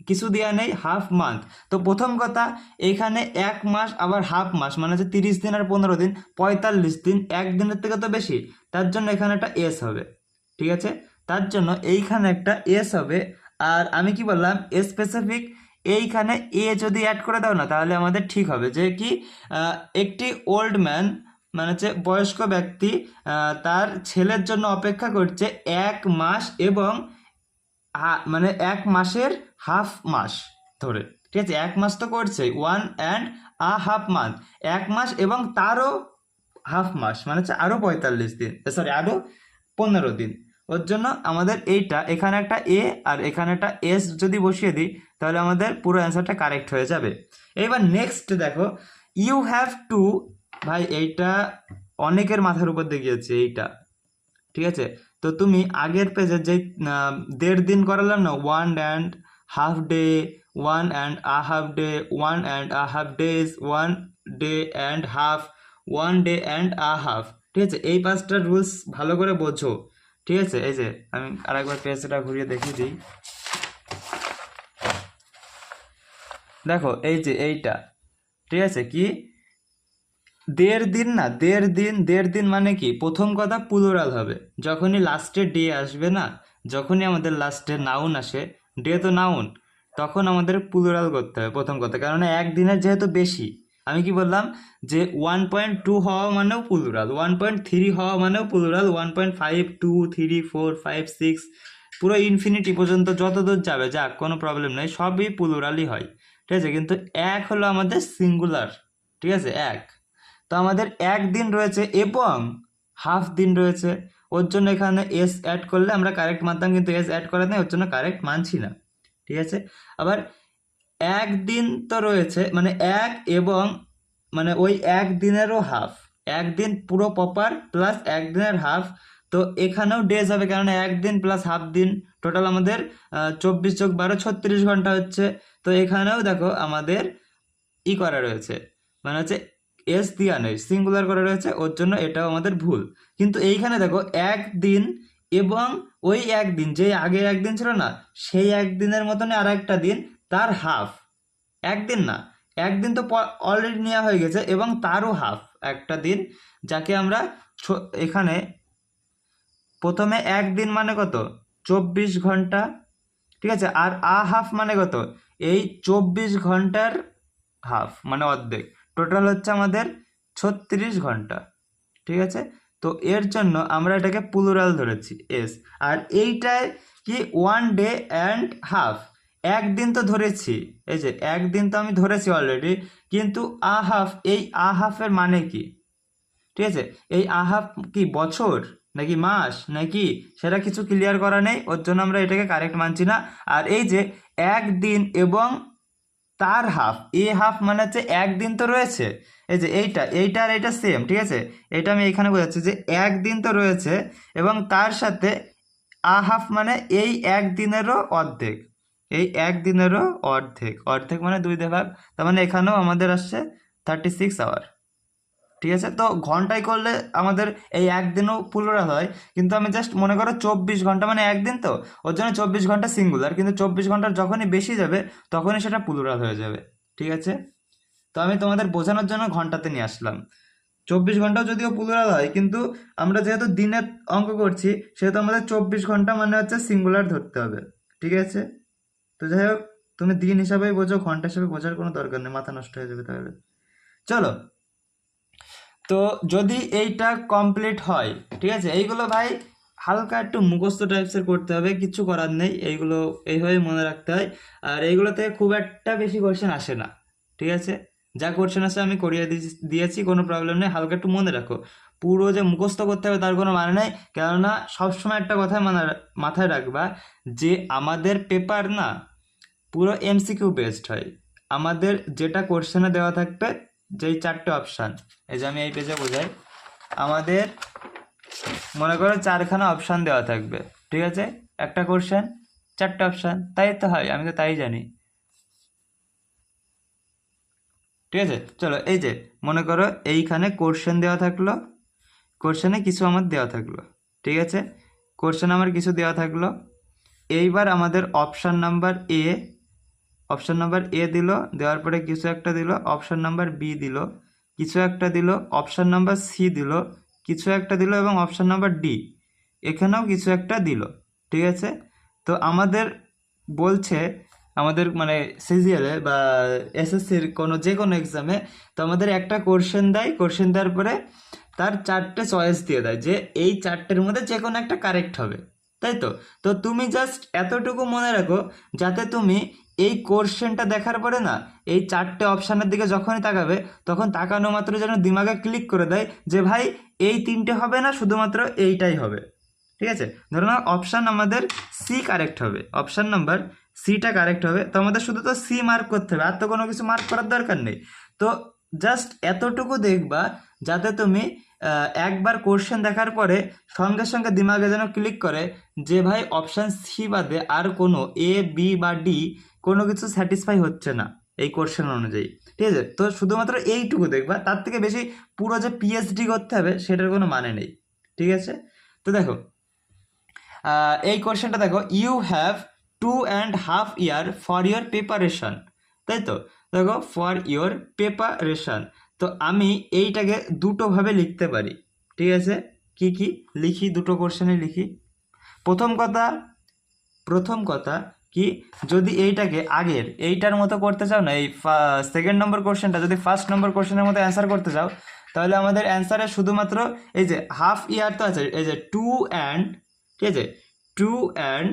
কিছু দেওয়া নেই, হাফ মান্থ। তো প্রথম কথা এখানে 1 মাস আবার হাফ মাস মানে হচ্ছে 30 দিন আর 15 দিন, 45 দিন, একদিনের থেকে তো বেশি, তার জন্য এখানে একটা এস হবে, ঠিক আছে, তার জন্য এইখানে একটা এস হবে। আর আমি কি বললাম, স্পেসিফিক এইখানে এ যদি অ্যাড করে দাও না তাহলে আমাদের ঠিক হবে, যে কি একটি ওল্ড ম্যান মানে হচ্ছে বয়স্ক ব্যক্তি তার ছেলের জন্য অপেক্ষা করছে 1 মাস এবং মানে 1 মাসের হাফ মাস ধরে, ঠিক আছে, 1 মাস তো করছে 1.5 month, 1 মাস এবং তারও হাফ মাস মানে হচ্ছে আরো 45 দিন, সরি আরো 15 দিন। ওর জন্য আমাদের এইটা এখানে একটা এ আর এখানে একটা এস যদি বসিয়ে দিই তাহলে আমাদের পুরো অ্যান্সারটা কারেক্ট হয়ে যাবে। এবার নেক্সট দেখো, ইউ হ্যাভ টু, ভাই এইটা অনেকের মাথার উপর দিয়ে গিয়েছে এইটা, ঠিক আছে। তো তুমি আগের পেজে যে 1.5 দিন করালাম না, 1.5 day, 1.5 day, 1.5 days, 1 day and half, 1 day and a half, ঠিক আছে। এই 5টা রুলস ভালো করে বোঝো, ঠিক আছে। এই যে আমি আরেকবার পেজটা ঘুরিয়ে দেখিয়ে দিই, দেখো এই যে এইটা, ঠিক আছে, কি 1.5 দিন না, 1.5 দিন মানে কি, প্রথম কথা প্লুরাল হবে, যখনই লাস্টে ডে আসবে না, যখনই আমাদের লাস্টে নাউন আসে, ডে তো নাউন, তখন আমাদের প্লুরাল করতে হবে প্রথম কথা, কারণ একদিনের যেহেতু বেশি, আমি কি বললাম যে 1.2 হওয়া মানেও প্লুরাল, 1.3 হওয়া মানেও প্লুরাল, 1.5, 2, 3, 4, 5, 6 পুরো ইনফিনিটি পর্যন্ত যত দূর যাবে যাক, কোনো প্রবলেম নেই, সবই প্লুরালই হয়, ঠিক আছে। কিন্তু এক হলো আমাদের সিঙ্গুলার, ঠিক আছে, এক। তো আমাদের একদিন রয়েছে এবং হাফ দিন রয়েছে, ওর জন্য এখানে এস অ্যাড করলে আমরা কারেক্ট মানতাম, কিন্তু এস অ্যাড করা নেই, ওর জন্য কারেক্ট মানছি না, ঠিক আছে। আবার একদিন তো রয়েছে, মানে এক এবং মানে ওই একদিনেরও হাফ, একদিন পুরো প্রপার প্লাস একদিনের হাফ, তো এখানেও ডেজ হবে, কারণ একদিন প্লাস হাফ দিন, টোটাল আমাদের 24 যোগ 12 36 ঘন্টা হচ্ছে। তো এখানেও দেখো আমাদের করা রয়েছে, মানে হচ্ছে এস দিয়া নেই, সিঙ্গুলার করা রয়েছে, ওর জন্য এটাও আমাদের ভুল। কিন্তু এইখানে দেখো একদিন এবং ওই একদিন, যে আগে একদিন ছিল না, সেই একদিনের মতনই আর একটা দিন, তার হাফ, একদিন না, একদিন তো অলরেডি নেওয়া হয়ে গেছে, এবং তারও হাফ একটা দিন, যাকে আমরা এখানে প্রথমে একদিন মানে কত, 24 ঘন্টা, ঠিক আছে, আর হাফ মানে কত, এই 24 ঘন্টার হাফ মানে অর্ধেক, টোটাল হচ্ছে আমাদের 36 ঘন্টা, ঠিক আছে। তো এর জন্য আমরা এটাকে প্লুরাল ধরেছি এস। আর এইটায় কি 1 ডে অ্যান্ড হাফ, একদিন তো ধরেছি, এই যে একদিন তো আমি ধরেছি অলরেডি, কিন্তু হাফ, এই হাফের মানে কি, ঠিক আছে, এই হাফ কি বছর নাকি মাস নাকি, সেটা কিছু ক্লিয়ার করা নেই, ওর জন্য আমরা এটাকে কারেক্ট মানছি না। আর এই যে একদিন এবং তার হাফ, এ হাফ মানে হচ্ছে একদিন তো রয়েছে, এই যে এইটা আর এইটা সেম, ঠিক আছে, এটা আমি এখানে বোঝাচ্ছি যে একদিন তো রয়েছে এবং তার সাথে হাফ মানে এই একদিনেরও অর্ধেক, এই একদিনেরও অর্ধেক, অর্ধেক মানে 2 ভাগ, তার মানে এখানেও আমাদের আসছে 36 আওয়ার, ঠিক আছে। তো ঘন্টায় করলে আমাদের এই একদিনও প্লুরাল হয়, কিন্তু আমি জাস্ট মনে করো 24 ঘন্টা মানে একদিন, তো ওর জন্য 24 ঘন্টা সিঙ্গুলার, কিন্তু 24 ঘন্টার যখনই বেশি যাবে তখনই সেটা প্লুরাল হয়ে যাবে, ঠিক আছে। তো আমি তোমাদের বোঝানোর জন্য ঘন্টাতে নিয়ে আসলাম। 24 ঘন্টাও যদিও প্লুরাল হয়, কিন্তু আমরা যেহেতু দিনের অঙ্ক করছি, সেহেতু আমাদের 24 ঘন্টা মানে হচ্ছে সিঙ্গুলার ধরতে হবে, ঠিক আছে। তো যাই হোক, তুমি দিন হিসাবেই বোঝো, ঘন্টা হিসাবে বোঝার কোনো দরকার নেই, মাথা নষ্ট হয়ে যাবে তাহলে। চলো, তো যদি এইটা কমপ্লিট হয়, ঠিক আছে, এইগুলো ভাই হালকা একটু মুখস্থ টাইপসের করতে হবে, কিছু করার নেই, এইগুলো এইভাবে মনে রাখতে হয়। আর এইগুলো থেকে খুব একটা বেশি কোশ্চেন আসে না, ঠিক আছে, যা কোশ্চেন আসে আমি করিয়ে দিয়েছি, কোনো প্রবলেম নেই, হালকা একটু মনে রাখো। পুরো যে মুখস্থ করতে হবে তার কোনো মানে নেই, কেননা সবসময় একটা কথা মাথায় রাখবা, যে আমাদের পেপার না পুরো এমসিকিউ বেসড হয়। আমাদের যেটা কোশ্চেনে দেওয়া থাকবে, যেই 4টে অপশান, এই যে আমি এই পেজে বোঝাই, আমাদের মনে করো 4খানা অপশান দেওয়া থাকবে, ঠিক আছে, একটা কোশ্চেন 4টে অপশান, তাই তো হয়, আমি তো তাই জানি, ঠিক আছে। চলো, এই যে মনে করো এইখানে কোশ্চেন দেওয়া থাকলো, কোশ্চেনে কিছু আমার দেওয়া থাকলো, ঠিক আছে, কোশ্চেন আমার কিছু দেওয়া থাকলো, এইবার আমাদের option number A, option number A দিল, দেওয়ার পরে কিছু একটা দিল, অপশান নাম্বার বি দিল, কিছু একটা দিল, অপশান নাম্বার সি দিল, কিছু একটা দিল, এবং অপশান নাম্বার ডি, এখানেও কিছু একটা দিল, ঠিক আছে। তো আমাদের বলছে, আমাদের মানে সিজিএলে বা এসএসসির যে কোনো এক্সামে, তো আমাদের একটা কোশ্চেন দেয়, কোশ্চেন দেওয়ার পরে তার 4টে চয়েস দিয়ে দেয়, যে এই 4টের মধ্যে যে কোনো একটা কারেক্ট হবে, তাই তো। তো তুমি জাস্ট এতটুকু মনে রাখো, যাতে তুমি এই কোশ্চেনটা দেখার পরে না, এই 4টে অপশানের দিকে যখনই তাকাবে, তখন তাকানো মাত্র যেন দিমাগে ক্লিক করে দেয় যে ভাই এই 3টে হবে না, শুধুমাত্র এইটাই হবে, ঠিক আছে। ধরো না অপশান আমাদের সি কারেক্ট হবে, অপশান নাম্বার সিটা কারেক্ট হবে, তো আমাদের শুধু তো সি মার্ক করতে হবে, আর তো কোনো কিছু মার্ক করার দরকার নেই। তো জাস্ট এতটুকু দেখবা, যাতে তুমি একবার কোশ্চেন দেখার পরে সঙ্গে সঙ্গে দিমাগে যেন ক্লিক করে যে ভাই অপশান সি বাদে আর কোনো এ বি বা ডি কোনো কিছু স্যাটিসফাই হচ্ছে না এই কোশ্চেন অনুযায়ী, ঠিক আছে। তো শুধুমাত্র এইটুকু দেখবা, তার থেকে বেশি পুরো যে পিএইচডি করতে হবে সেটার কোনো মানে নেই, ঠিক আছে। তো দেখো, এই কোশ্চেনটা দেখো, you have 2.5 year for your preparation, তাই তো। দেখো ফর ইয়োর প্রিপারেশন, তো আমি এইটাকে দুটোভাবে লিখতে পারি, ঠিক আছে। কি কি লিখি, দুটো কোশ্চেনে লিখি। প্রথম কথা, কি যদি এইটাকে আগের এইটার মতো করতে চাও না, এই সেকেন্ড নম্বর কোশ্চেনটা যদি ফার্স্ট নম্বর কোশ্চেনের মতো অ্যান্সার করতে চাও, তাহলে আমাদের অ্যান্সারে শুধুমাত্র এই যে হাফ ইয়ার তো আছে, এই যে টু অ্যান্ড, ঠিক আছে, টু অ্যান্ড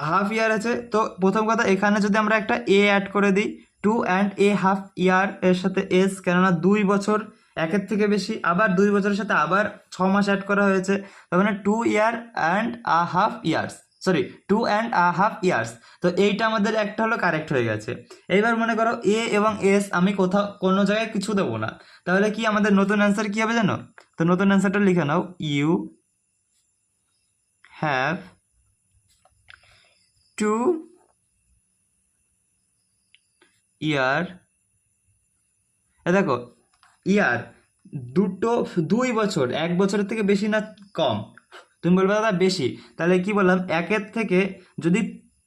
হাফ ইয়ার আছে। তো প্রথম কথা এখানে যদি আমরা একটা এ অ্যাড করে দিই, two and a half year এর সাথে এস, কেননা 2 বছর একের থেকে বেশি, আবার 2 বছরের সাথে আবার 6 মাস অ্যাড করা হয়েছে, তার মানে 2 year and a half years, sorry 2.5 years. তো এইটা আমাদের একটা হলো কারেক্ট হয়ে গেছে। এইবার মনে করো এ এবং এস আমি কোথাও কোনো জায়গায় কিছু দেবো না, তাহলে কি আমাদের নতুন অ্যান্সার কি হবে জানো? তো নতুন অ্যান্সারটা লিখে নাও, ইউ হ্যাভ টু ইয়ার, দেখো ইয়ার 2 বছর, 1 বছরের থেকে বেশি না কম? তুমি বলবে দাদা বেশি, তাহলে কি বললাম, একের থেকে যদি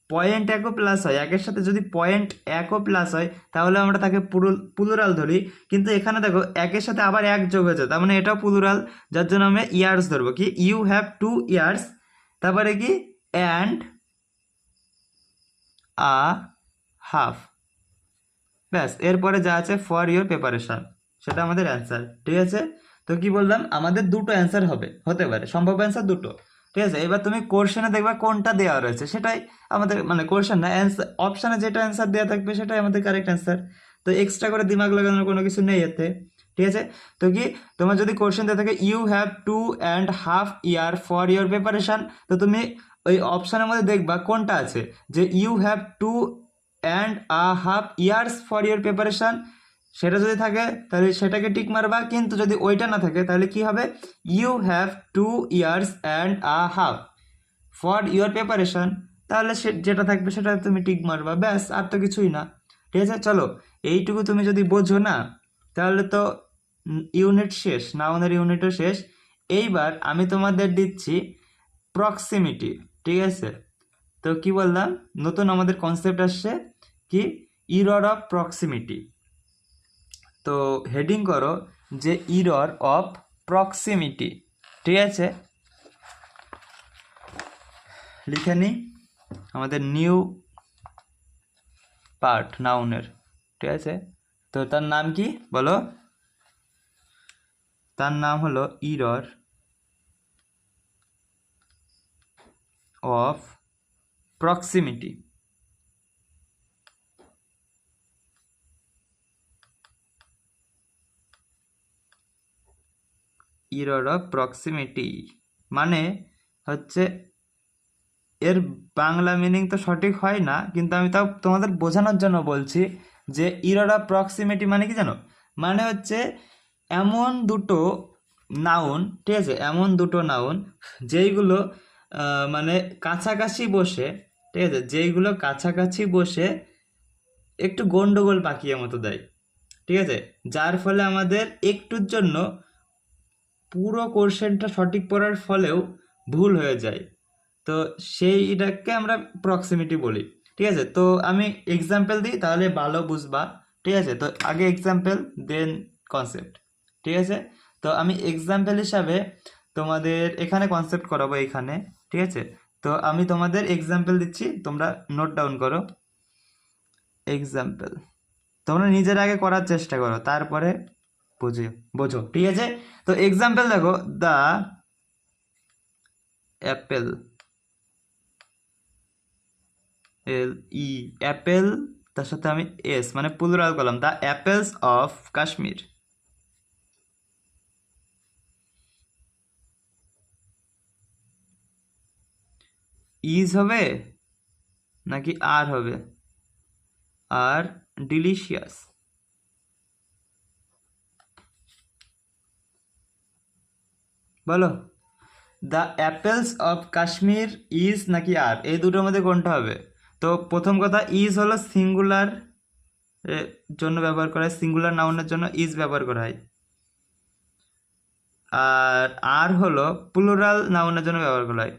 পয়েন্ট একও প্লাস হয়, একের সাথে যদি পয়েন্ট একও প্লাস হয়, তাহলে আমরা তাকে প্লুরাল ধরি। কিন্তু এখানে দেখো একের সাথে আবার এক যোগ হয়েছে, তার মানে এটাও প্লুরাল, যার জন্য আমরা ইয়ার্স ধরবো। কি ইউ হ্যাভ 2 ইয়ার্স, তারপরে কি অ্যান্ড আ হাফ, ব্যাস। এরপরে যা আছে ফর ইওর প্রিপারেশন, সেটা আমাদের অ্যান্সার, ঠিক আছে। তো কি বললাম, আমাদের দুটো অ্যান্সার হতে পারে, সম্ভাব্য অ্যান্সার দুটো, ঠিক আছে। এবার তুমি কোশ্চেনে দেখবা কোনটা দেওয়া রয়েছে, সেটাই আমাদের মানে কোশ্চেন না অ্যান্সার, অপশানে যেটা অ্যান্সার দেওয়া থাকবে সেটাই আমাদের কারেক্ট অ্যান্সার। তো এক্সট্রা করে দিমাগ লাগানোর কোনো কিছু নেই এতে, ঠিক আছে। তো কি তোমার যদি কোশ্চেন দেওয়া থাকে you have 2.5 year for your preparation, তো তুমি ওই অপশানের মধ্যে দেখবা কোনটা আছে, যে you have 2.5 years for your preparation, সেটা যদি থাকে তাহলে সেটাকে টিক মারবা। কিন্তু যদি ওইটা না থাকে তাহলে কি হবে, you have 2.5 years for your preparation, তাহলে সে যেটা থাকবে সেটা তুমি টিক মারবা, ব্যাস, আর তো কিছুই না, ঠিক আছে। চলো এইটুকু তুমি যদি বোঝো না, তাহলে তো ইউনিট শেষ, নাউনের ইউনিটও শেষ। এইবার আমি তোমাদের দিচ্ছি প্রক্সিমিটি, ঠিক আছে। তো কি বললাম, নতুন আমাদের কনসেপ্ট আসছে কি, ইরর অফ প্রক্সিমিটি। তো হেডিং করো যে ইরর অফ প্রক্সিমিটি, ঠিক আছে। লিখে নিই আমাদের নিউ পার্ট নাউনের, ঠিক আছে। তো তার নাম কি বলো, তার নাম হলো error of proximity. Error of proximity মানে হচ্ছে, এর বাংলা মিনিং তো সঠিক হয় না, কিন্তু আমি তাও তোমাদের বোঝানোর জন্য বলছি যে ইরর অফ প্রক্সিমিটি মানে কি জানো, মানে হচ্ছে এমন দুটো নাউন, ঠিক আছে, এমন দুটো নাউন যেইগুলো মানে কাছাকাছি বসে, ঠিক আছে, যেইগুলো কাছাকাছি বসে একটু গন্ডগোল পাকিয়ে মতো দেয়, ঠিক আছে, যার ফলে আমাদের একটুর জন্য পুরো কোশ্চেনটা সঠিক পড়ার ফলেও ভুল হয়ে যায়। তো সেইটাকে আমরা প্রক্সিমিটি বলি, ঠিক আছে। তো আমি এক্সাম্পল দিই তাহলে ভালো বুঝবা, ঠিক আছে। তো আগে এক্সাম্পল দেন কনসেপ্ট, ঠিক আছে। তো আমি এক্সাম্পল হিসাবে তোমাদের এখানে কনসেপ্ট করাবো এখানে, ঠিক আছে। তো আমি তোমাদের এক্সাম্পল দিচ্ছি, তোমরা নোট ডাউন করো। এক্সাম্পল তোমরা নিজের আগে করার চেষ্টা করো, তারপরে বোঝো, ঠিক আছে। তো এক্সাম্পল দেখো, the Apple, L E Apple, তার সাথে আমি এস মানে প্লুরাল করলাম, the apples of Kashmir. Is হবে নাকি আর হবে, আর ডিলিশিয়াস, বলো the apples of Kashmir is নাকি আর, এই দুটোর মধ্যে কোনটা হবে? তো প্রথম কথা, ইজ হলো সিঙ্গুলার জন্য ব্যবহার করা হয়, সিঙ্গুলার নাউনের জন্য ইজ ব্যবহার করা হয়, আর হলো প্লুরাল নাউনের জন্য ব্যবহার করা হয়,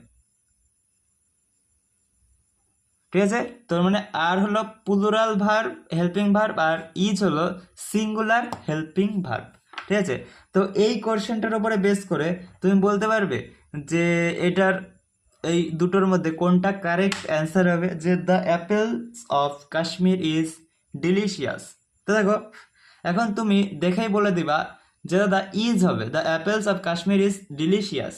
ঠিক আছে। তোর মানে আর হলো প্লুরাল ভার্ব, হেল্পিং ভার্ব, আর ইজ হলো সিঙ্গুলার হেল্পিং ভার্ব, ঠিক আছে। তো এই কোশ্চেনটার উপরে বেস করে তুমি বলতে পারবে যে এটার এই দুটোর মধ্যে কোনটা কারেক্ট অ্যান্সার হবে, যে the apples of Kashmir is delicious. তো দেখো এখন তুমি দেখেই বলে দিবা যে দ্য ইজ হবে, the apples of Kashmir is delicious,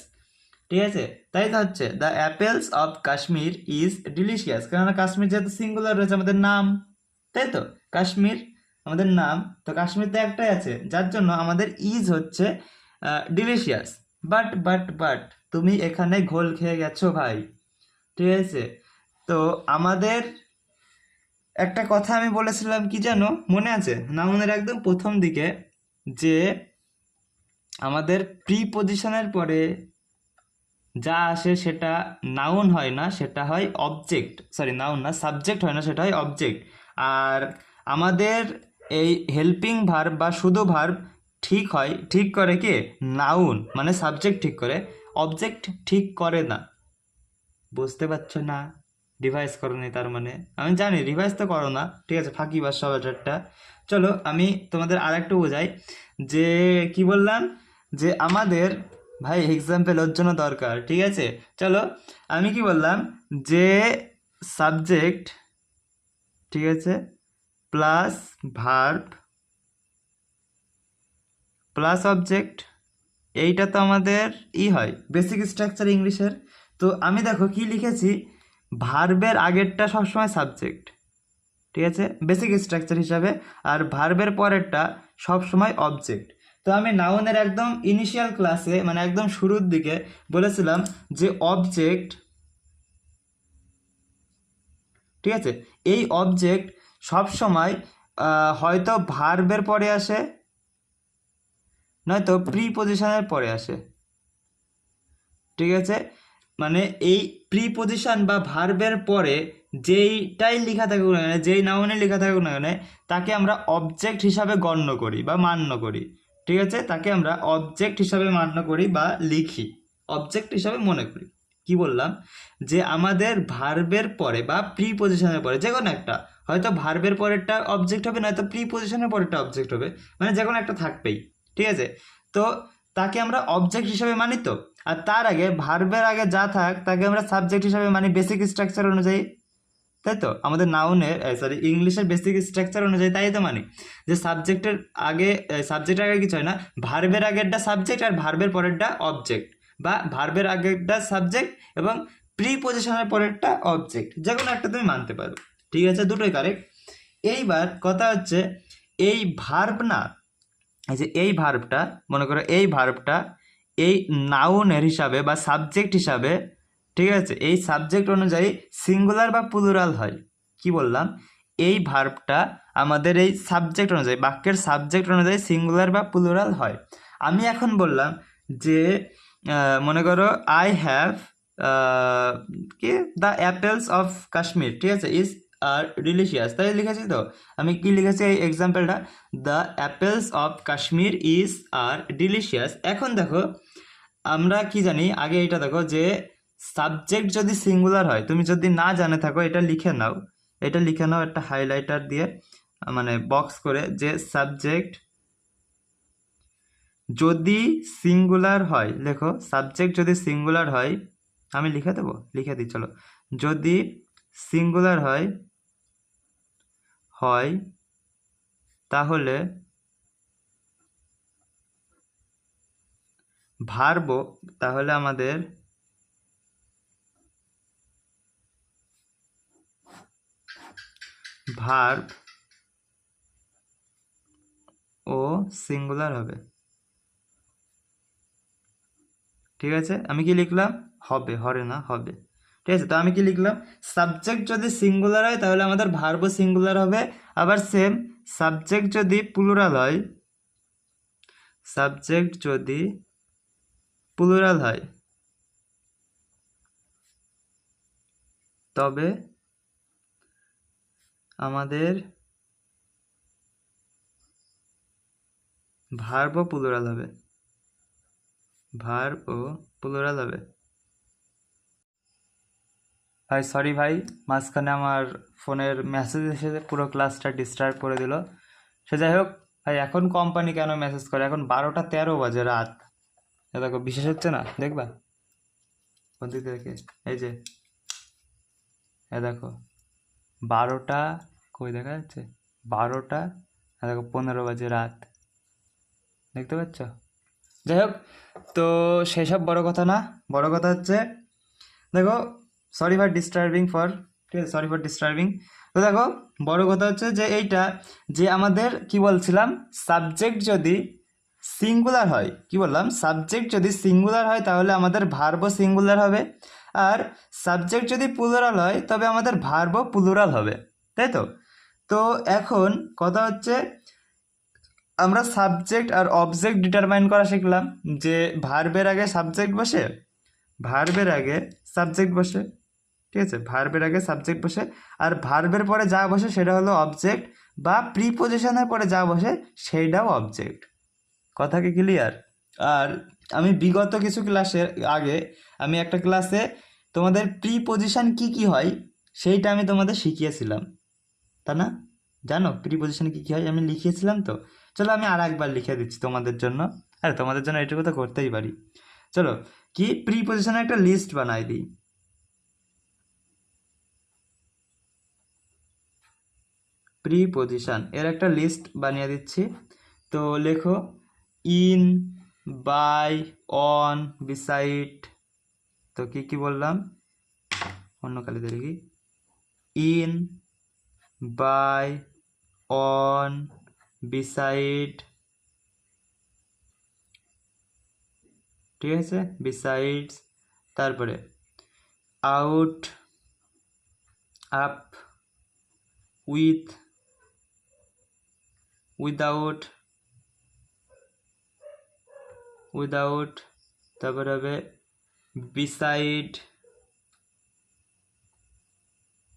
ঠিক আছে? তাই তো হচ্ছে the apples of Kashmir is delicious, কেননা কাশ্মীর যেহেতু সিঙ্গুলার রয়েছে আমাদের নাম, তাই তো কাশ্মীর আমাদের নাম, তো কাশ্মীর তো একটাই আছে, যার জন্য আমাদের ইজ হচ্ছে ডিলিশিয়াস। বাট তুমি এখানে ঘোল খেয়ে গেছো ভাই, ঠিক আছে? তো আমাদের একটা কথা আমি বলেছিলাম কি যেন মনে আছে নাউনের একদম প্রথম দিকে, যে আমাদের প্রিপজিশনের পরে যা আসে সেটা নাউন হয় না, সেটা হয় অবজেক্ট, সরি নাউন না, সাবজেক্ট হয় না, সেটা হয় অবজেক্ট। আর আমাদের এই হেল্পিং ভার্ব বা শুধু ভার্ব ঠিক করে কে? নাউন, মানে সাবজেক্ট ঠিক করে, অবজেক্ট ঠিক করে না। বুঝতে পারছো না? রিভাইজ করো নি তার মানে? আমি জানি রিভাইজ তো করো না, ঠিক আছে, ফাঁকিবাজ সব একটা। চলো আমি তোমাদের আর একটু বোঝাই, যে কি বললাম, যে আমাদের ভাই এক্সাম্পল ওর জন্য দরকার, ঠিক আছে? চলো আমি কি বললাম, যে সাবজেক্ট, ঠিক আছে, প্লাস ভার্ব প্লাস অবজেক্ট, এইটা তো আমাদের হয় বেসিক স্ট্রাকচার ইংলিশের। তো আমি দেখো কি লিখেছি, ভার্বের আগেরটা সবসময় সাবজেক্ট, ঠিক আছে, বেসিক স্ট্রাকচার হিসাবে, আর ভার্বের পরেরটা সবসময় অবজেক্ট। তো আমি নাউনের একদম ইনিশিয়াল ক্লাসে, মানে একদম শুরুর দিকে বলেছিলাম যে অবজেক্ট, ঠিক আছে, এই অবজেক্ট সবসময় হয়তো ভার্বের পরে আসে, নয়তো প্রিপজিশনের পরে আসে, ঠিক আছে? মানে এই প্রিপজিশন বা ভার্বের পরে যেইটাই লেখা থাকুক না কেন, যেই নাউনে লেখা থাকুক না কেন, তাকে আমরা অবজেক্ট হিসাবে গণ্য করি বা মান্য করি, ঠিক আছে? তাকে আমরা অবজেক্ট হিসাবে মান্য করি বা লিখি, অবজেক্ট হিসাবে মনে করি। কি বললাম, যে আমাদের ভার্বের পরে বা প্রিপজিশনের পরে যে কোনো একটা, হয়তো ভার্বের পরেরটা অবজেক্ট হবে, নয়তো প্রিপজিশনের পরেরটা অবজেক্ট হবে, মানে যে কোনো একটা থাকবেই, ঠিক আছে? তো তাকে আমরা অবজেক্ট হিসাবে মানি। তো আর তার আগে ভার্বের আগে যা থাক তাকে আমরা সাবজেক্ট হিসাবে মানি বেসিক স্ট্রাকচার অনুযায়ী, তাই তো? আমাদের নাউনের ইংলিশের বেসিক স্ট্রাকচার অনুযায়ী তাই তো মানি, যে সাবজেক্টের আগে, সাবজেক্টের আগে কিছু হয় না, ভার্বের আগেরটা সাবজেক্ট আর ভার্বের পরেরটা অবজেক্ট, বা ভার্বের আগেরটা সাবজেক্ট এবং প্রিপজিশনের পরেরটা অবজেক্ট, যে কোনো একটা তুমি মানতে পারো, ঠিক আছে? দুটোই কারেক্ট। এইবার কথা হচ্ছে এই ভার্ব না, এই যে এই ভার্বটা, মনে করো এই ভার্বটা এই নাউনের হিসাবে বা সাবজেক্ট হিসাবে, ঠিক আছে, এই সাবজেক্ট অনুযায়ী সিঙ্গুলার বা প্লুরাল হয়। কি বললাম, এই ভার্বটা আমাদের এই সাবজেক্ট অনুযায়ী, বাক্যের সাবজেক্ট অনুযায়ী সিঙ্গুলার বা প্লুরাল হয়। আমি এখন বললাম যে মনে করো আই হ্যাভ কি দ্য অ্যাপেলস অফ কাশ্মীর, ঠিক আছে, ইজ আর ডিলিশিয়াস, তাই লিখেছি। তো আমি কি লিখেছি এই এক্সাম্পলটা, the apples of Kashmir is are delicious. এখন দেখো আমরা কি জানি, আগে এটা দেখো যে সাবজেক্ট যদি সিঙ্গুলার হয়, তুমি যদি না জানে থাকো এটা লিখে নাও, এটা লিখে নাও একটা হাইলাইটার দিয়ে, মানে বক্স করে, যে সাবজেক্ট যদি সিঙ্গুলার হয়, লেখো সাবজেক্ট যদি সিঙ্গুলার হয়, আমি লিখে দেবো, লিখে দিই চলো, যদি সিঙ্গুলার হয় হয় তাহলে ভার্ব, তাহলে আমাদের ভার্ব ও সিঙ্গুলার হবে, ঠিক আছে? আমি কি লিখলাম, হবে, হরে না, হবে, ঠিক আছে? তো আমি কি লিখলাম, সাবজেক্ট যদি সিঙ্গুলার হয় তাহলে আমাদের ভার্ব সিঙ্গুলার হবে, আবার সেম সাবজেক্ট যদি প্লুরাল হয়, সাবজেক্ট যদি প্লুরাল হয় তবে আমাদের ভার্ব ও প্লুরাল হবে, ভার্ব ও প্লুরাল হবে। ভাই সরি ভাই, মাঝখানে আমার ফোনের মেসেজ এসে পুরো ক্লাসটা ডিস্টার্ব করে দিল। সে যাই হোক ভাই, এখন কোম্পানি কেন মেসেজ করে, এখন 12টা 13 বাজে রাত, এ দেখো বিশেষ হচ্ছে না, দেখবা। কোন দিক থেকে? এই যে দেখো 12টা, কই দেখা যাচ্ছে 12টা, দেখো 15 বাজে রাত, দেখতে পাচ্ছ? যাই হোক, তো সেসব বড় কথা না, বড় কথা হচ্ছে দেখো, সরি ফর ডিস্টার্বিং ফর, ঠিক আছে, সরি ফর ডিস্টার্বিং। তো দেখো বড় কথা হচ্ছে যে এইটা, যে আমাদের কি বলছিলাম, সাবজেক্ট যদি সিঙ্গুলার হয়, কি বললাম, সাবজেক্ট যদি সিঙ্গুলার হয় তাহলে আমাদের ভার্বও সিঙ্গুলার হবে, আর সাবজেক্ট যদি প্লুরাল হয় তবে আমাদের ভার্বও প্লুরাল হবে, তাই তো? তো এখন কথা হচ্ছে আমরা সাবজেক্ট আর অবজেক্ট ডিটারমাইন করা শিখলাম, যে ভার্বের আগে সাবজেক্ট বসে, ভার্বের আগে সাবজেক্ট বসে, ঠিক আছে, ভার্বের আগে সাবজেক্ট বসে, আর ভার্বের পরে যা বসে সেটা হলো অবজেক্ট, বা প্রিপোজিশনের পরে যা বসে সেইটাও অবজেক্ট। কথা কি ক্লিয়ার? আর আমি বিগত কিছু ক্লাসের আগে আমি একটা ক্লাসে তোমাদের প্রিপোজিশন কি কি হয় সেইটা আমি তোমাদের শিখিয়েছিলাম, তা না? জানো প্রিপোজিশন কি কি হয়? আমি লিখিয়েছিলাম তো। চলো আমি আর একবার লিখে দিচ্ছি তোমাদের জন্য, আরে তোমাদের জন্য এটুকু তো করতেই পারি। চলো, কি প্রিপোজিশনের একটা লিস্ট বানাই দিই। প্রিপোজিশন এর একটা লিস্ট বানিয়ে দিচ্ছি। তো লেখো ইন, বাই, অন, বিসাইড। তো কি কি বললাম, অন্য কালিতে লিখি, ইন, বাই, অন, বিসাইড, ঠিক আছে, বিসাইডস, তারপরে out, up, with, without, without, তারপরে হবে বিসাইড,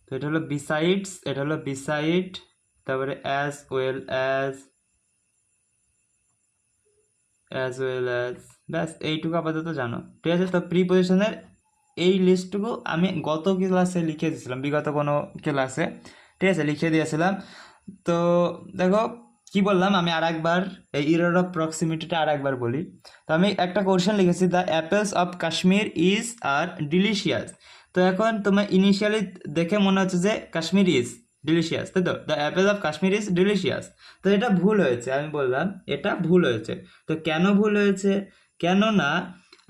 তো এটা হলো বিসাইডস, এটা হলো বিসাইড, তারপরে as well as, as well as, ব্যাস এইটুকু আপাতত জানো, ঠিক আছে? তো প্রিপোজিশনের এই লিস্টটুকু আমি গত ক্লাসে লিখে দিয়েছিলাম, বিগত কোনো ক্লাসে, ঠিক আছে, লিখে দিয়েছিলাম। তো দেখো কি বললাম, আমি আর একবার এই ইরর অফ প্রক্সিমিটিটা আর একবার বলি। তো আমি একটা কোশ্চেন লিখেছি, the apples of Kashmir is are delicious. তো এখন তোমার ইনিশিয়ালি দেখে মনে হচ্ছে যে কাশ্মীর ইজ ডিলিশিয়াস, তাই তো? The Apple of Kashmir is delicious. তো এটা ভুল হয়েছে, আমি বললাম এটা ভুল হয়েছে। তো কেন ভুল হয়েছে? কেন না,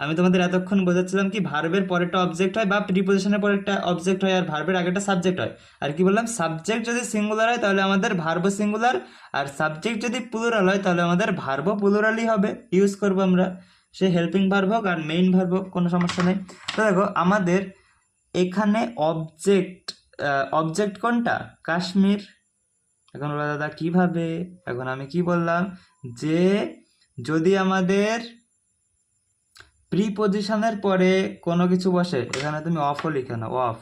আমি তোমাদের এতক্ষণ বোঝাচ্ছিলাম কি ভার্বের পরেরটা অবজেক্ট হয় বা প্রিপোজিশনের পরেরটা অবজেক্ট হয় আর ভার্বের আগেটা সাবজেক্ট হয়। আর কি বললাম, সাবজেক্ট যদি সিঙ্গুলার হয় তাহলে আমাদের ভার্বও সিঙ্গুলার, আর সাবজেক্ট যদি প্লুরাল হয় তাহলে আমাদের ভার্বও প্লুরালই হবে, ইউজ করবো আমরা, সে হেল্পিং ভার্ব হোক আর মেইন ভার্ব হোক, কোনো সমস্যা নেই। তো দেখো আমাদের এখানে অবজেক্ট, অবজেক্ট কোনটা? কাশ্মীর। এখন বলো দাদা কিভাবে? এখন আমি কি বললাম, যে যদি আমাদের প্রিপোজিশনের পরে কোনো কিছু বসে, এখানে তুমি অফও লিখে নাও, অফ,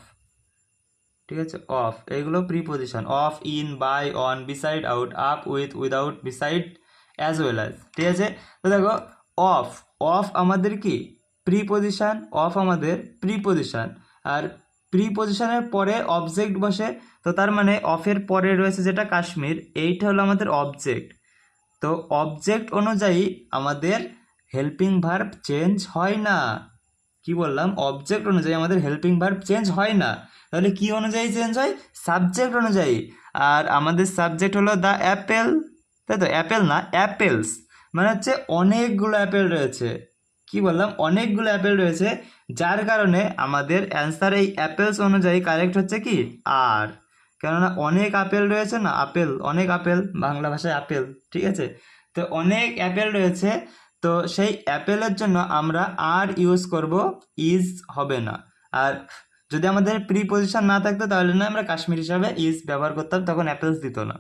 ঠিক আছে, অফ, এইগুলো preposition, of, in, by, on, beside, out, up, with, without, beside, as well as, ঠিক আছে? তো দেখো অফ, অফ আমাদের কি প্রিপোজিশন, অফ আমাদের প্রিপোজিশন, আর প্রিপোজিশনের পরে অবজেক্ট বসে, তো তার মানে অফের পরে রয়েছে যেটা কাশ্মীর, এইটা হলো আমাদের অবজেক্ট। তো অবজেক্ট অনুযায়ী আমাদের হেল্পিং ভার্ব চেঞ্জ হয় না। কি বললাম, অবজেক্ট অনুযায়ী আমাদের হেল্পিং ভার্ব চেঞ্জ হয় না, তাহলে কি অনুযায়ী চেঞ্জ হয়? সাবজেক্ট অনুযায়ী। আর আমাদের সাবজেক্ট হলো দ্য অ্যাপেল, তাই তো? অ্যাপেল না, অ্যাপেলস, মানে হচ্ছে অনেকগুলো অ্যাপেল রয়েছে। কি বললাম, অনেকগুলো অ্যাপেল রয়েছে, যার কারণে আমাদের অ্যান্সার এই অ্যাপেলস অনুযায়ী কারেক্ট হচ্ছে কি আর, কেননা অনেক আপেল রয়েছে না, আপেল, অনেক আপেল, বাংলা ভাষায় আপেল, ঠিক আছে? তো অনেক অ্যাপেল রয়েছে, তো সেই অ্যাপেলের জন্য আমরা আর ইউজ করব, ইজ হবে না। আর যদি আমাদের প্রিপোজিশন না থাকতো তাহলে না আমরা কাশ্মীর হিসাবে ইজ ব্যবহার করতাম, তখন অ্যাপেলস দিত না।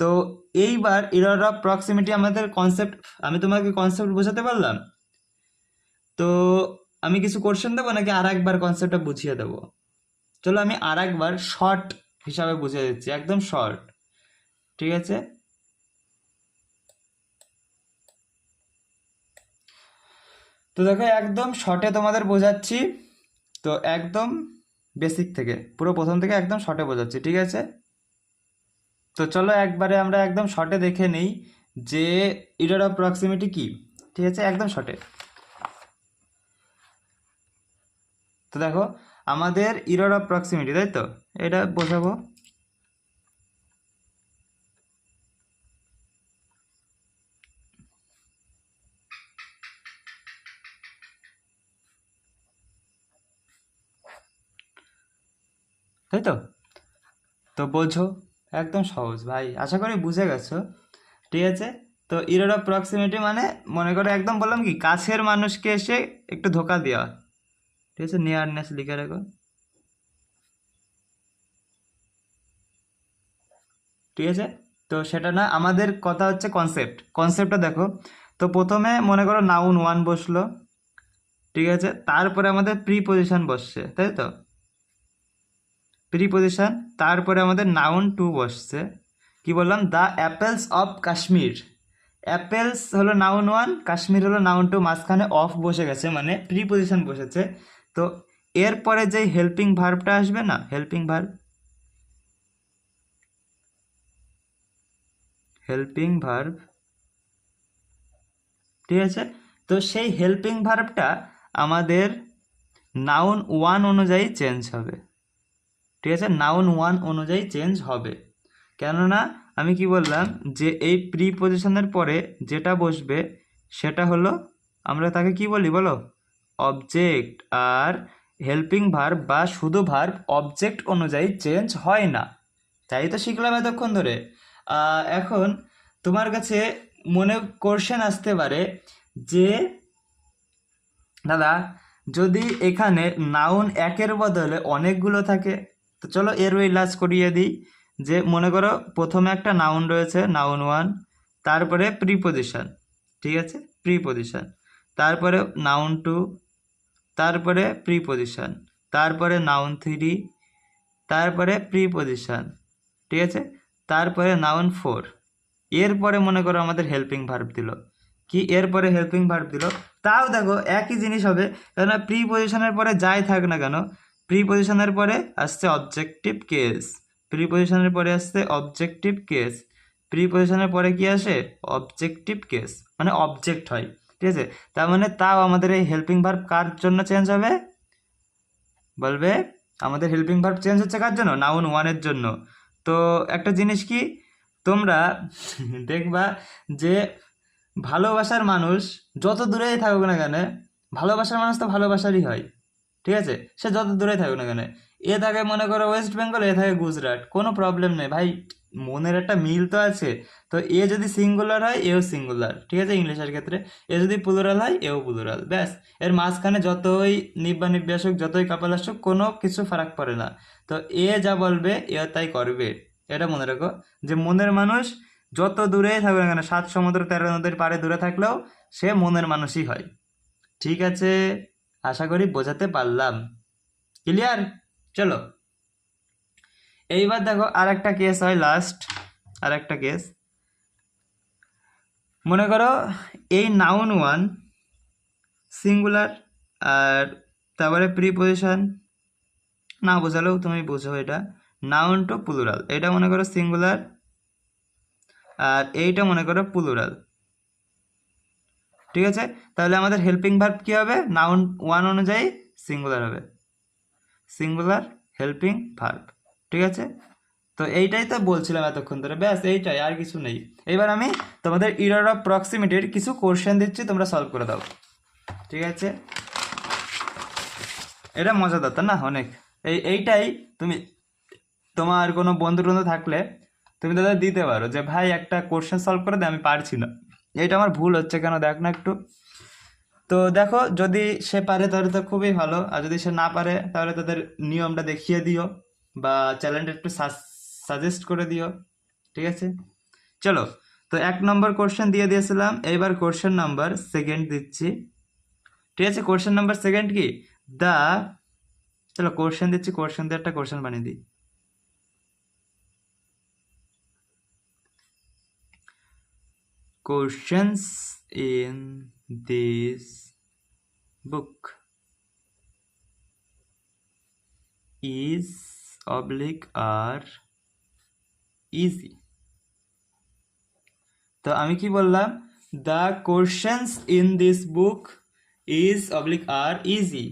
তো এইবার এরর অফ প্রক্সিমিটি আমাদের কনসেপ্ট, আমি তোমাকে কনসেপ্ট বোঝাতে পারলাম। তো আমি কিছু কোশ্চেন দেবো নাকি আর একবার কনসেপ্টটা বুঝিয়ে দেবো? চলো আমি আর একবার শর্ট হিসাবে বুঝিয়ে দিচ্ছি, একদম শর্ট, ঠিক আছে? তো দেখো একদম শর্টে তোমাদের বোঝাচ্ছি, তো একদম বেসিক থেকে, পুরো প্রথম থেকে একদম শর্টে বোঝাচ্ছি, ঠিক আছে? তো চলো একবারে আমরা একদম শর্টে দেখে নিই যে ইরর অফ প্রক্সিমিটি কি, ঠিক আছে, একদম শর্টে। তো দেখো আমাদের ইরর অফ প্রক্সিমিটি, তাই তো, এটা বসাবো। তাই তো, তো বোঝো, একদম সহজ ভাই, আশা করি বুঝে গেছো। ঠিক আছে, তো ইরর অফ প্রক্সিমিটি মানে মনে করো একদম বললাম কি, কাছের মানুষকে এসে একটু ধোকা দেওয়া। ঠিক আছে, নিয়ারনেস লিখে রাখো। ঠিক আছে, তো সেটা না, আমাদের কথা হচ্ছে কনসেপ্টটা দেখো। তো প্রথমে মনে করো নাউন ওয়ান বসলো, ঠিক আছে, তারপরে আমাদের প্রিপজিশন বসছে, তাই তো, প্রিপজিশন, তারপরে আমাদের নাউন টু বসছে। কি বললাম, the apples of Kashmir. Apples হলো নাউন ওয়ান, কাশ্মীর হলো নাউন টু, মাঝখানে অফ বসে গেছে মানে প্রিপজিশন বসেছে। তো এরপরে যে হেল্পিং ভার্বটা আসবে না, হেল্পিং ভার্ব, হেল্পিং ভার্ব, ঠিক আছে, তো সেই হেল্পিং ভার্বটা আমাদের নাউন ওয়ান অনুযায়ী চেঞ্জ হবে। ঠিক আছে, নাউন ওয়ান অনুযায়ী চেঞ্জ হবে, কেননা আমি কি বললাম যে এই প্রিপজিশনের পরে যেটা বসবে সেটা হলো, আমরা তাকে কি বলি বলো, অবজেক্ট। আর হেল্পিং ভার্ব বা শুধু ভার্ব অবজেক্ট অনুযায়ী চেঞ্জ হয় না, তাই তো শিখলাম এতক্ষণ ধরে। এখন তোমার কাছে মনে কোশ্চেন আসতে পারে যে দাদা, যদি এখানে নাউন একের বদলে অনেকগুলো থাকে, তো চলো এর ইলাজ করিয়ে দিই। যে মনে করো প্রথমে একটা নাউন রয়েছে, নাউন ওয়ান, তারপরে প্রিপজিশন, ঠিক আছে, প্রিপজিশন, তারপরে নাউন টু, তারপরে প্রিপজিশন, তারপরে নাউন থ্রি, তারপরে প্রিপজিশন, ঠিক আছে, তারপরে নাউন ফোর। এরপরে মনে করো আমাদের হেল্পিং ভার্ব দিল, কি এরপরে হেল্পিং ভার্ব দিল, তাও দেখো একই জিনিস হবে, কেননা প্রিপজিশনের পরে যাই থাক না কেন, প্রিপজিশনের পরে আসছে অবজেক্টিভ কেস, প্রিপজিশনের পরে আসছে অবজেক্টিভ কেস, প্রিপজিশনের পরে কি আসে, অবজেক্টিভ কেস, মানে অবজেক্ট হয়। ঠিক আছে, তার মানে তাও আমাদের এই হেল্পিং ভার্ব কার জন্য চেঞ্জ হবে বলবে, আমাদের হেল্পিং ভার্ব চেঞ্জ হচ্ছে কার জন্য, নাউন ওয়ানের জন্য। তো একটা জিনিস কি, তোমরা দেখবা যে ভালোবাসার মানুষ যত দূরেই থাকুক না কেন, ভালোবাসার মানুষ তো ভালোবাসারই হয়। ঠিক আছে, সে যত দূরে থাকুক না কেন, এ থাকে মনে করো ওয়েস্ট বেঙ্গল, এ থাকে গুজরাট, কোনো প্রবলেম নেই ভাই, মনের একটা মিল তো আছে। তো এ যদি সিঙ্গুলার হয় এও সিঙ্গুলার, ঠিক আছে, ইংলিশের ক্ষেত্রে এ যদি প্লুরাল হয় এও প্লুরাল, ব্যাস, এর মাঝখানে যতই নিব্বা নিব্বি আসুক, যতই কাপাল আসুক, কোনো কিছু ফারাক পড়ে না। তো এ যা বলবে এ তাই করবে, এটা মনে রাখো, যে মনের মানুষ যত দূরে থাকবে না কেন, 7 সমুদ্র 13 নদীর পাড়ে দূরে থাকলেও সে মনের মানুষই হয়। ঠিক আছে, আশা করি বোঝাতে পারলাম, ক্লিয়ার। চলো এইবার দেখো আর একটা কেস হয়, লাস্ট আর একটা কেস। মনে করো এই নাউন ওয়ান সিঙ্গুলার, আর তারপরে প্রিপজিশন, না বোঝালেও তুমি বুঝো এটা, নাউন টু প্লুরাল, এটা মনে করো সিঙ্গুলার, আর এইটা মনে করো প্লুরাল। ঠিক আছে, তাহলে আমাদের হেল্পিং ভার্ব কি হবে, নাউন ওয়ান অনুযায়ী সিঙ্গুলার হবে, সিঙ্গুলার হেল্পিং ভার্ব। ঠিক আছে, তো এইটাই তো বলছিলাম এতক্ষণ ধরে, ব্যাস এইটাই, আর কিছু নেই। এবার আমি তোমাদের ইরর অফ প্রক্সিমিটির কিছু কোশ্চেন দিচ্ছি, তোমরা সলভ করে দাও। ঠিক আছে, এটা মজাদার তো না অনেক, এইটাই তুমি তোমার কোনো বন্ধু টন্ধু থাকলে তুমি তাদের দিতে পারো যে ভাই একটা কোশ্চেন সলভ করে দে, আমি পারছি না, এটা আমার ভুল হচ্ছে কেন দেখ না একটু। তো দেখো যদি সে পারে তাহলে তো খুবই ভালো, আর যদি সে না পারে তাহলে তাদের নিয়মটা দেখিয়ে দিও বা চ্যালেঞ্জটা একটু সাজেস্ট করে দিও। ঠিক আছে, চলো, তো 1 নম্বর কোশ্চেন দিয়ে দিয়েছিলাম, এইবার কোশ্চেন নাম্বার সেকেন্ড দিচ্ছি। ঠিক আছে, কোশ্চেন নাম্বার সেকেন্ড কি, দা, চলো কোশ্চেন দিচ্ছি, কোশ্চেন দিয়ে একটা কোশ্চেন বানিয়ে দিই। Questions in this book is oblique are easy. তো আমি কি বললাম, the questions in this book is oblique are easy.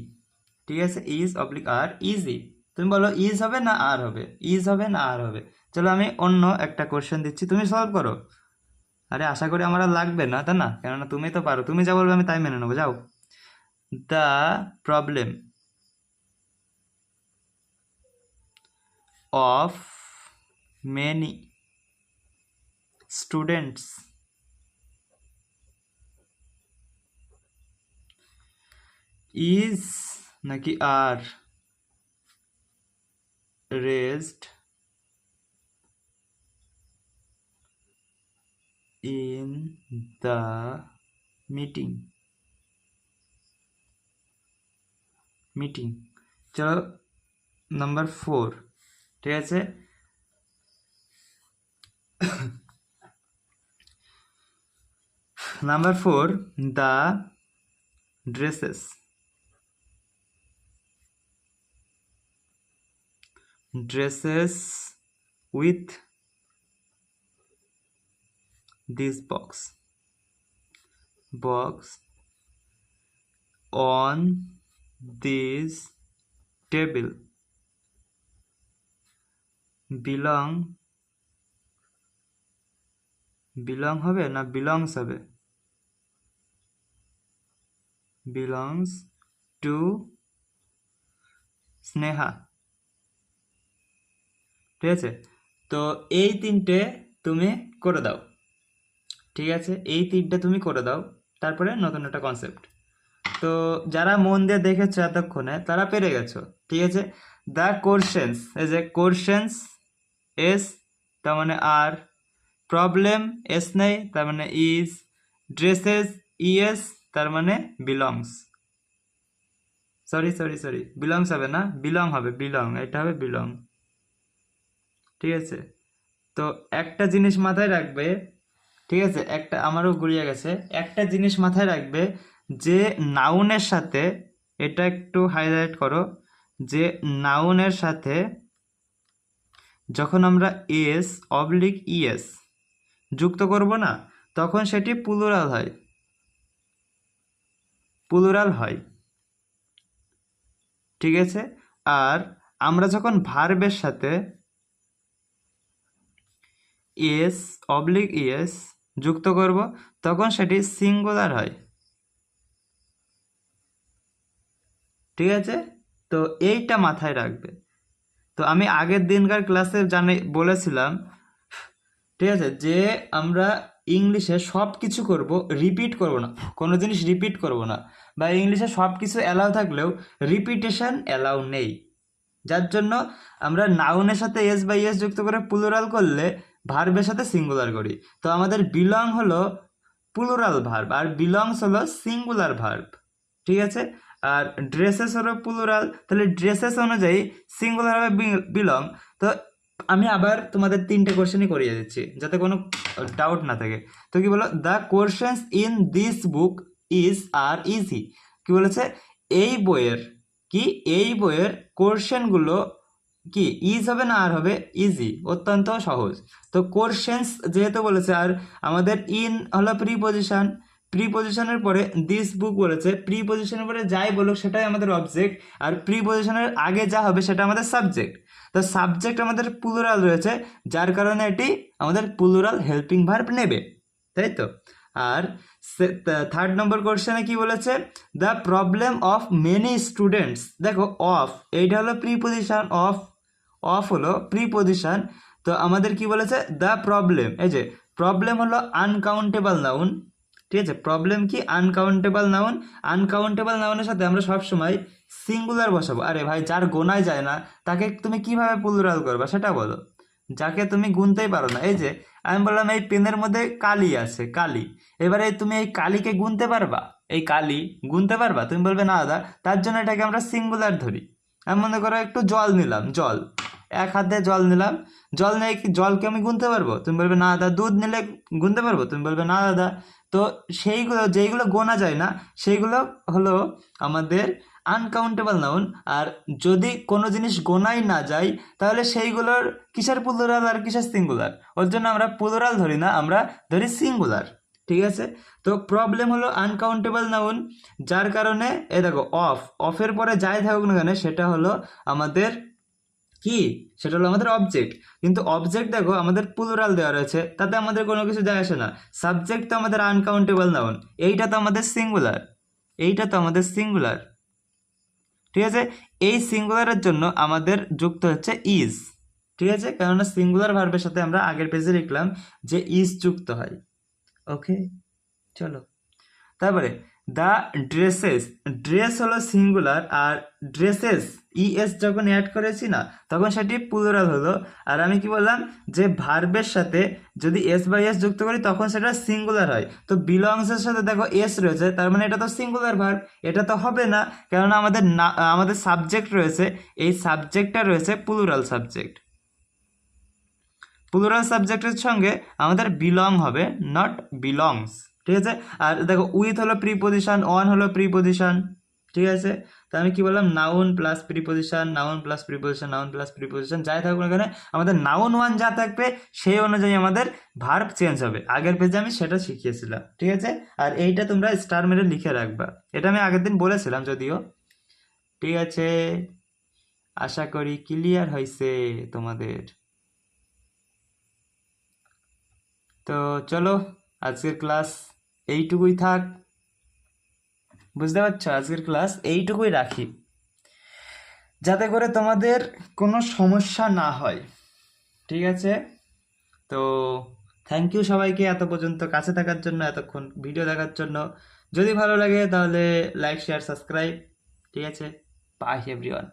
ঠিক আছে, ইজ অবলিক আর ইজি। তুমি বলো ইজ হবে না আর হবে, ইজ হবে না আর হবে। চলো আমি অন্য একটা কোশ্চেন দিচ্ছি, তুমি সলভ করো। আরে আশা করি আমার আর লাগবে না, তাই না? কেননা তুমি তো পারো, তুমি যা বলবে আমি তাই মেনে নেবো। যাও। The problem of many students is নাকি আর রেজড ইন দ্য মিটিং। চলো নাম্বার 4, ঠিক আছে। Number 4, the dresses with this box on this table belong হবে না belongs হবে? belongs to Sneha. ঠিক আছে, তো এই তিনটে তুমি করে দাও। ঠিক আছে, এই তিনটে তুমি করে দাও, তারপরে নতুন একটা কনসেপ্ট। তো যারা মন দিয়ে দেখেছো এতক্ষণে তারা পেরে গেছো। ঠিক আছে, দ্য কোশ্চেন্স, এই যে কোশ্চেন্স এস তার মানে আর, প্রবলেম এস নেই তার মানে ইজ, ড্রেসেস ইএস তার মানে বিলংস। সরি বিলংস হবে না, বিলং হবে, বিলং, এটা হবে বিলং। ঠিক আছে, তো একটা জিনিস মাথায় রাখবে। ঠিক আছে, একটা আমারও গুলিয়ে গেছে, একটা জিনিস মাথায় রাখবে যে নাউনের সাথে, এটা একটু হাইলাইট করো, যে নাউনের সাথে যখন আমরা এস অবলিক ইএস যুক্ত করব না, তখন সেটি প্লুরাল হয়। ঠিক আছে, আর আমরা যখন ভার্বের সাথে এস অবলিক ইএস যুক্ত করব, তখন সেটি সিঙ্গুলার হয়। ঠিক আছে, তো এইটা মাথায় রাখবে। তো আমি আগের দিনকার ক্লাসে বলেছিলাম, ঠিক আছে, যে আমরা ইংলিশে সব কিছু করব, রিপিট করব না, কোনো জিনিস রিপিট করব না, বা ইংলিশে সব কিছু অ্যালাউ থাকলেও রিপিটেশন অ্যালাউ নেই। যার জন্য আমরা নাউনের সাথে এস বা ইএস যুক্ত করে প্লুরাল করলে ভার্বের সাথে সিঙ্গুলার করি। তো আমাদের বিলং হলো প্লুরাল ভার্ব, আর বিলংস হলো সিঙ্গুলার ভার্ব। ঠিক আছে, আর ড্রেসেস হলো প্লুরাল, তাহলে ড্রেসেস অনুযায়ী সিঙ্গুলার হবে বিলং। তো আমি আবার তোমাদের 3টে কোশ্চেনই করিয়ে দিচ্ছি যাতে কোনো ডাউট না থাকে। তো কি বলো, the questions in this book is are easy. কি বলেছে, এই বইয়ের কোশ্চেনগুলো কি ইজ হবে না আর হবে? ইজি, অত্যন্ত সহজ। তো কোশ্চেন্স যেহেতু বলেছে, আর আমাদের ইন হলো প্রিপজিশনের পরে দিস বুক বলেছে, প্রিপজিশনের পরে যাই বলুক সেটাই আমাদের অবজেক্ট, আর প্রিপজিশনের আগে যা হবে সেটা আমাদের সাবজেক্ট। তো সাবজেক্ট আমাদের প্লুরাল রয়েছে, যার কারণে এটি আমাদের প্লুরাল হেল্পিং ভার্ব নেবে, তাই তো। আর 3rd নম্বর কোশ্চেনে কি বলেছে, the problem of many students. দেখো অফ, এইটা হলো প্রিপজিশন, অফ হলো প্রিপজিশন। তো আমাদের কি বলেছে, দ্য প্রবলেম, এই যে প্রবলেম হলো আনকাউন্টেবল নাউন। ঠিক আছে, প্রবলেম কি আনকাউন্টেবল নাউনের সাথে আমরা সবসময় সিঙ্গুলার বসাবো। আরে ভাই, যার গোনায় যায় না তাকে তুমি কিভাবে প্লুরাল করবা সেটা বলো, যাকে তুমি গুনতেই পারো না। এই যে আমি বললাম এই পেনের মধ্যে কালি আছে, কালি, এবারে তুমি এই কালিকে গুনতে পারবা? এই কালি গুনতে পারবা? তুমি বলবে না দাদা, তার জন্য এটাকে আমরা সিঙ্গুলার ধরি। আমি মনে করো একটু জল নিলাম, এক হাতে জল নিলাম, জল নিয়ে কি জলকে আমি গুনতে পারবো? তুমি বলবে না দাদা। দুধ নিলে গুনতে পারবো? তুমি বলবে না দাদা। তো সেইগুলো যেইগুলো গোনা যায় না সেইগুলো হলো আমাদের আনকাউন্টেবল নাউন। আর যদি কোনো জিনিস গোনাই না যায় তাহলে সেইগুলোর কিসের প্লুরাল আর কিসের সিঙ্গুলার? ওর জন্য আমরা প্লুরাল ধরি না, আমরা ধরি সিঙ্গুলার। ঠিক আছে। তো প্রবলেম হলো আনকাউন্টেবল নাউন, যার কারণে এ দেখো অফের পরে যাই থাকুক না কেন সেটা হলো আমাদের কি, সেটা হলো আমাদের অবজেক্ট। কিন্তু অবজেক্ট দেখো আমাদের প্লুরাল দেওয়া রয়েছে, তাতে আমাদের কোনো কিছু যায় আসে না। সাবজেক্ট তো আমাদের আনকাউন্টেবল নাউন, এইটা তো আমাদের সিঙ্গুলার, এইটা তো আমাদের সিঙ্গুলার। ঠিক আছে, এই সিঙ্গুলারের জন্য আমাদের যুক্ত হচ্ছে ইজ। ঠিক আছে, কেননা সিঙ্গুলার ভার্বের সাথে আমরা আগের পেজে লিখলাম যে ইজ যুক্ত হয়। ওকে, চলো তারপরে দ্য ড্রেসেস, ড্রেস হলো সিঙ্গুলার, আর ড্রেসেস ইএস যখন অ্যাড করেছি না তখন সেটি প্লুরাল হলো। আর আমি কি বললাম যে ভার্বের সাথে যদি এস বাই এস যুক্ত করি তখন সেটা সিঙ্গুলার হয়। তো বিলংসের সাথে দেখো এস রয়েছে, তার মানে এটা তো সিঙ্গুলার ভার্ব, এটা তো হবে না, কেননা আমাদের সাবজেক্ট রয়েছে, এই সাবজেক্টটা রয়েছে প্লুরাল সাবজেক্ট। প্লুরাল সাবজেক্টের সঙ্গে আমাদের বিলং হবে, নট বিলংস। ঠিক আছে, আর দেখো উইথ হলো প্রিপোজিশন, অন হলো প্রিপোজিশন। ঠিক আছে, তো আমি কি বললাম, noun plus preposition, noun plus preposition, noun plus preposition যাই থাকুক না কেন আমাদের নাউন ওয়ান যা থাকবে সেই অনুযায়ী আমাদের ভার্ব চেঞ্জ হবে। আগের পেজে আমি সেটা শিখিয়েছিলাম। ঠিক আছে, আর এইটা তোমরা স্টার মেরে লিখে রাখবা, এটা আমি আগের দিন বলেছিলাম যদিও। ঠিক আছে, আশা করি ক্লিয়ার হয়েছে তোমাদের। তো চলো, আজকের ক্লাস এইটুকুই থাক। বুঝতে পারছো, আজকের ক্লাস এইটুকুই রাখি, যাতে করে তোমাদের কোনো সমস্যা না হয়। ঠিক আছে, তো থ্যাংক ইউ সবাইকে এত পর্যন্ত কাছে থাকার জন্য, এতক্ষণ ভিডিও দেখার জন্য। যদি ভালো লাগে তাহলে লাইক, শেয়ার, সাবস্ক্রাইব। ঠিক আছে, বাই এভরিওয়ান।